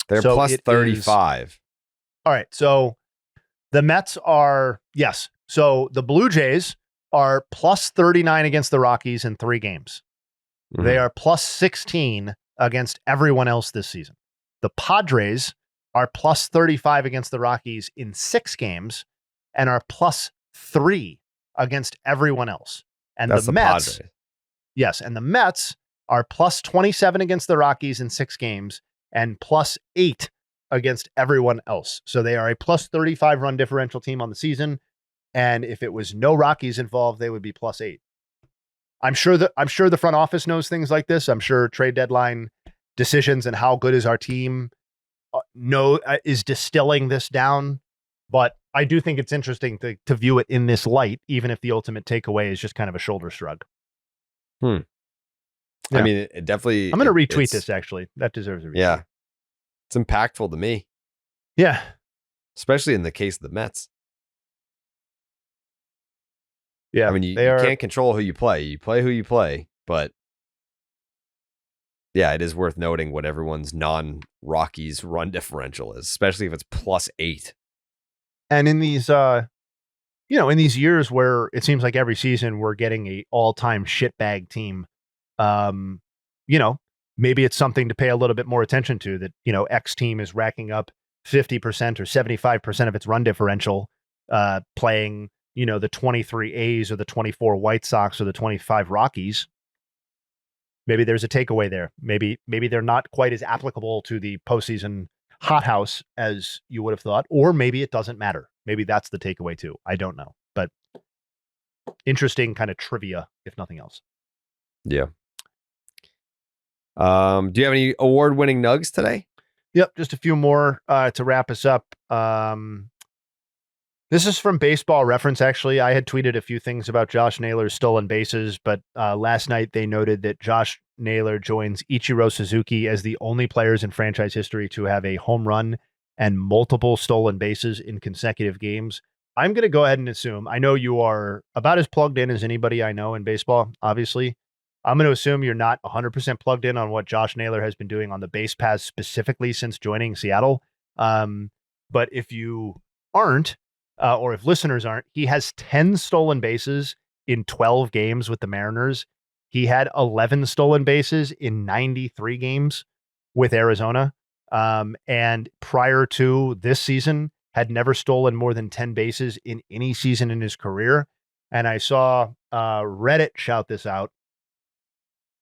They're so plus 35. All right. So the Mets are, yes. So the Blue Jays are plus 39 against the Rockies in 3 games. Mhm. They are plus 16 against everyone else this season. The Padres are plus 35 against the Rockies in 6 games and are plus 3 against everyone else. And That's the Mets, Padres. yes, and the Mets are plus 27 against the Rockies in 6 games and plus 8 against everyone else. So they are a plus 35 run differential team on the season. And if it was no Rockies involved, they would be plus 8. I'm sure the front office knows things like this. I'm sure trade deadline decisions and how good is our team is distilling this down. But I do think it's interesting to view it in this light, even if the ultimate takeaway is just kind of a shoulder shrug. Yeah. I mean, it definitely. I'm going to retweet this, actually. That deserves a retweet. Yeah. It's impactful to me. Yeah. Especially in the case of the Mets. Yeah. I mean, you can't control who you play. You play who you play. But yeah, it is worth noting what everyone's non-Rockies run differential is, especially if it's plus 8. And in these, in these years where it seems like every season we're getting a all-time shitbag team, maybe it's something to pay a little bit more attention to, that, X team is racking up 50% or 75% of its run differential, playing, the 23 A's or the 24 White Sox or the 25 Rockies. Maybe there's a takeaway there. Maybe they're not quite as applicable to the postseason hothouse as you would have thought, or maybe it doesn't matter. Maybe that's the takeaway too. I don't know, but interesting kind of trivia, if nothing else. Yeah. Do you have any award-winning Nugs today? Yep, just a few more to wrap us up. This is from Baseball Reference, actually. I had tweeted a few things about Josh Naylor's stolen bases, but last night they noted that Josh Naylor joins Ichiro Suzuki as the only players in franchise history to have a home run and multiple stolen bases in consecutive games. I'm going to go ahead and assume, I know you are about as plugged in as anybody I know in baseball, obviously. I'm going to assume you're not 100% plugged in on what Josh Naylor has been doing on the base paths specifically since joining Seattle. But if you aren't, or if listeners aren't, he has 10 stolen bases in 12 games with the Mariners. He had 11 stolen bases in 93 games with Arizona. And prior to this season, had never stolen more than 10 bases in any season in his career. And I saw Reddit shout this out.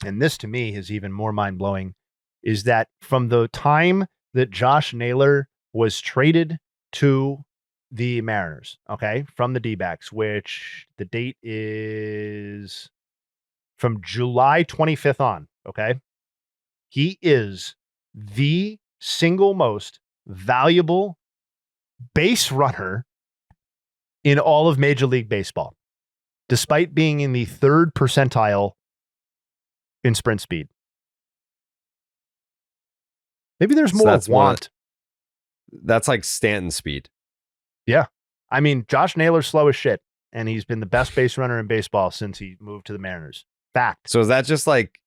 And this to me is even more mind-blowing, is that from the time that Josh Naylor was traded to the Mariners, okay, from the D-backs, which the date is from July 25th on, okay, he is the single most valuable base runner in all of Major League Baseball, despite being in the third percentile in sprint speed. Maybe there's more want. That's like Stanton speed. Yeah. I mean, Josh Naylor's slow as shit, and he's been the best base runner in baseball since he moved to the Mariners. Fact. So is that just like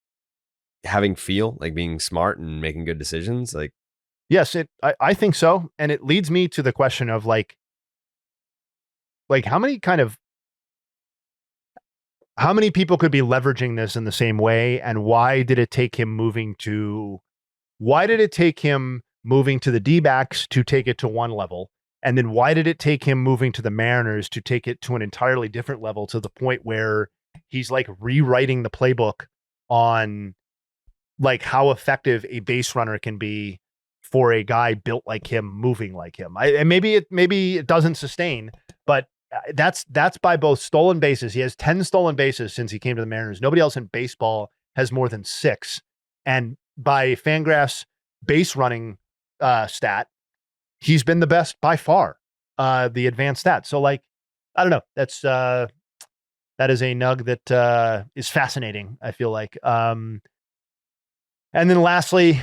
having feel, like being smart and making good decisions? Like, yes, I think so. And it leads me to the question of like how many people could be leveraging this in the same way, and why did it take him moving to the D-backs to take it to one level? And then why did it take him moving to the Mariners to take it to an entirely different level, to the point where he's like rewriting the playbook on like how effective a base runner can be for a guy built like him, moving like him? And maybe it doesn't sustain, but that's by both stolen bases. He has 10 stolen bases since he came to the Mariners. Nobody else in baseball has more than 6. And by Fangraph's base running stat, he's been the best by far, the advanced stat. So like, I don't know. That is a nug that is fascinating, I feel like. And then lastly,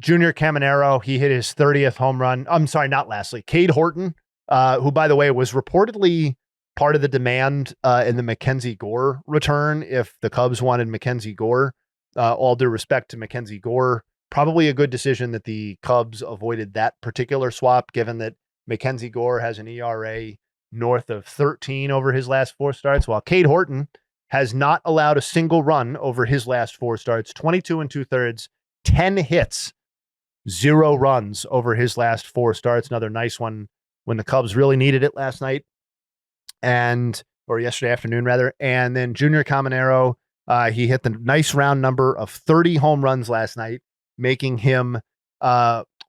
Junior Caminero, he hit his 30th home run. I'm sorry, not lastly. Cade Horton, who, by the way, was reportedly part of the demand in the Mackenzie Gore return if the Cubs wanted Mackenzie Gore. All due respect to Mackenzie Gore, probably a good decision that the Cubs avoided that particular swap, given that Mackenzie Gore has an ERA north of 13 over his last 4 starts, while Cade Horton has not allowed a single run over his last 4 starts, 22 2/3, 10 hits, 0 runs over his last 4 starts. Another nice one when the Cubs really needed it last night, or yesterday afternoon rather. And then Junior Caminero, he hit the nice round number of 30 home runs last night, making him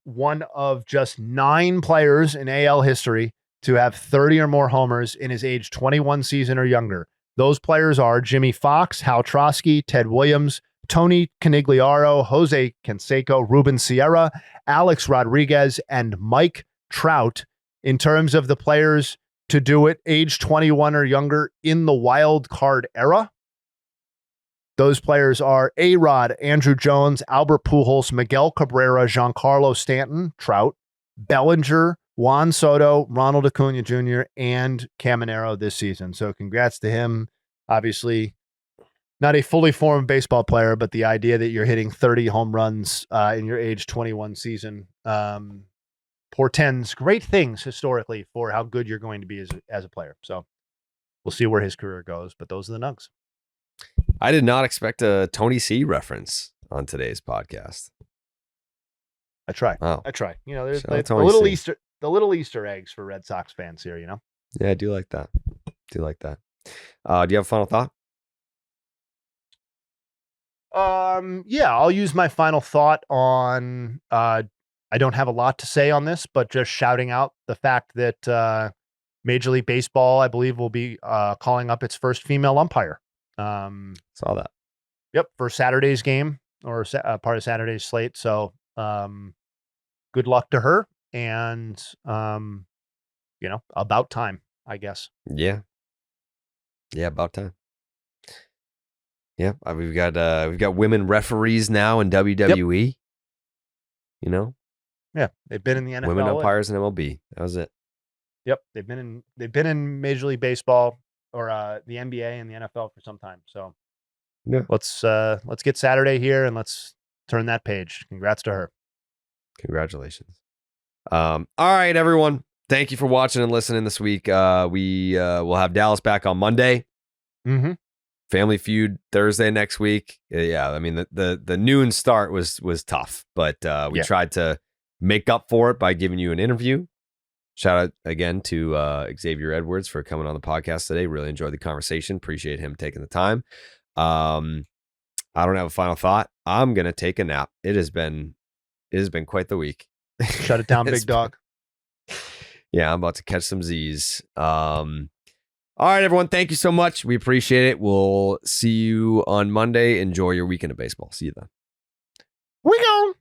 one of just 9 players in AL history to have 30 or more homers in his age 21 season or younger. Those players are Jimmy Fox, Hal Trosky, Ted Williams, Tony Canigliaro, Jose Canseco, Ruben Sierra, Alex Rodriguez, and Mike Trout. In terms of the players to do it age 21 or younger in the wild card era, those players are A-Rod, Andrew Jones, Albert Pujols, Miguel Cabrera, Giancarlo Stanton, Trout, Bellinger, Juan Soto, Ronald Acuna Jr., and Caminero this season. So congrats to him. Obviously, not a fully formed baseball player, but the idea that you're hitting 30 home runs in your age 21 season portends great things historically for how good you're going to be as a player. So we'll see where his career goes, but those are the Nugs. I did not expect a Tony C reference on today's podcast. I try. Wow. I try. You know, there's the little Easter eggs for Red Sox fans here, you know? Yeah, I do like that. Do you have a final thought? Yeah, I'll use my final thought on, I don't have a lot to say on this, but just shouting out the fact that Major League Baseball, I believe, will be calling up its first female umpire. Saw that. Yep, for Saturday's game or part of Saturday's slate. So good luck to her, and about time, I guess. Yeah, about time. Yeah, we've got women referees now in WWE. Yep. You know, yeah, they've been in the NFL. Women umpires in MLB. That was it. Yep, they've been in Major League Baseball or the NBA and the NFL for some time. So yeah, let's get Saturday here and let's turn that page. Congrats to her. Congratulations. All right, everyone. Thank you for watching and listening this week. We will have Dallas back on Monday. Mm-hmm. Family Feud Thursday next week. Yeah, I mean the noon start was tough, but we tried to make up for it by giving you an interview. Shout out again to Xavier Edwards for coming on the podcast today. Really enjoyed the conversation. Appreciate him taking the time. I don't have a final thought. I'm gonna take a nap. It has been quite the week. Shut it down, big dog. Yeah, I'm about to catch some Z's. All right, everyone. Thank you so much. We appreciate it. We'll see you on Monday. Enjoy your weekend of baseball. See you then. We gone.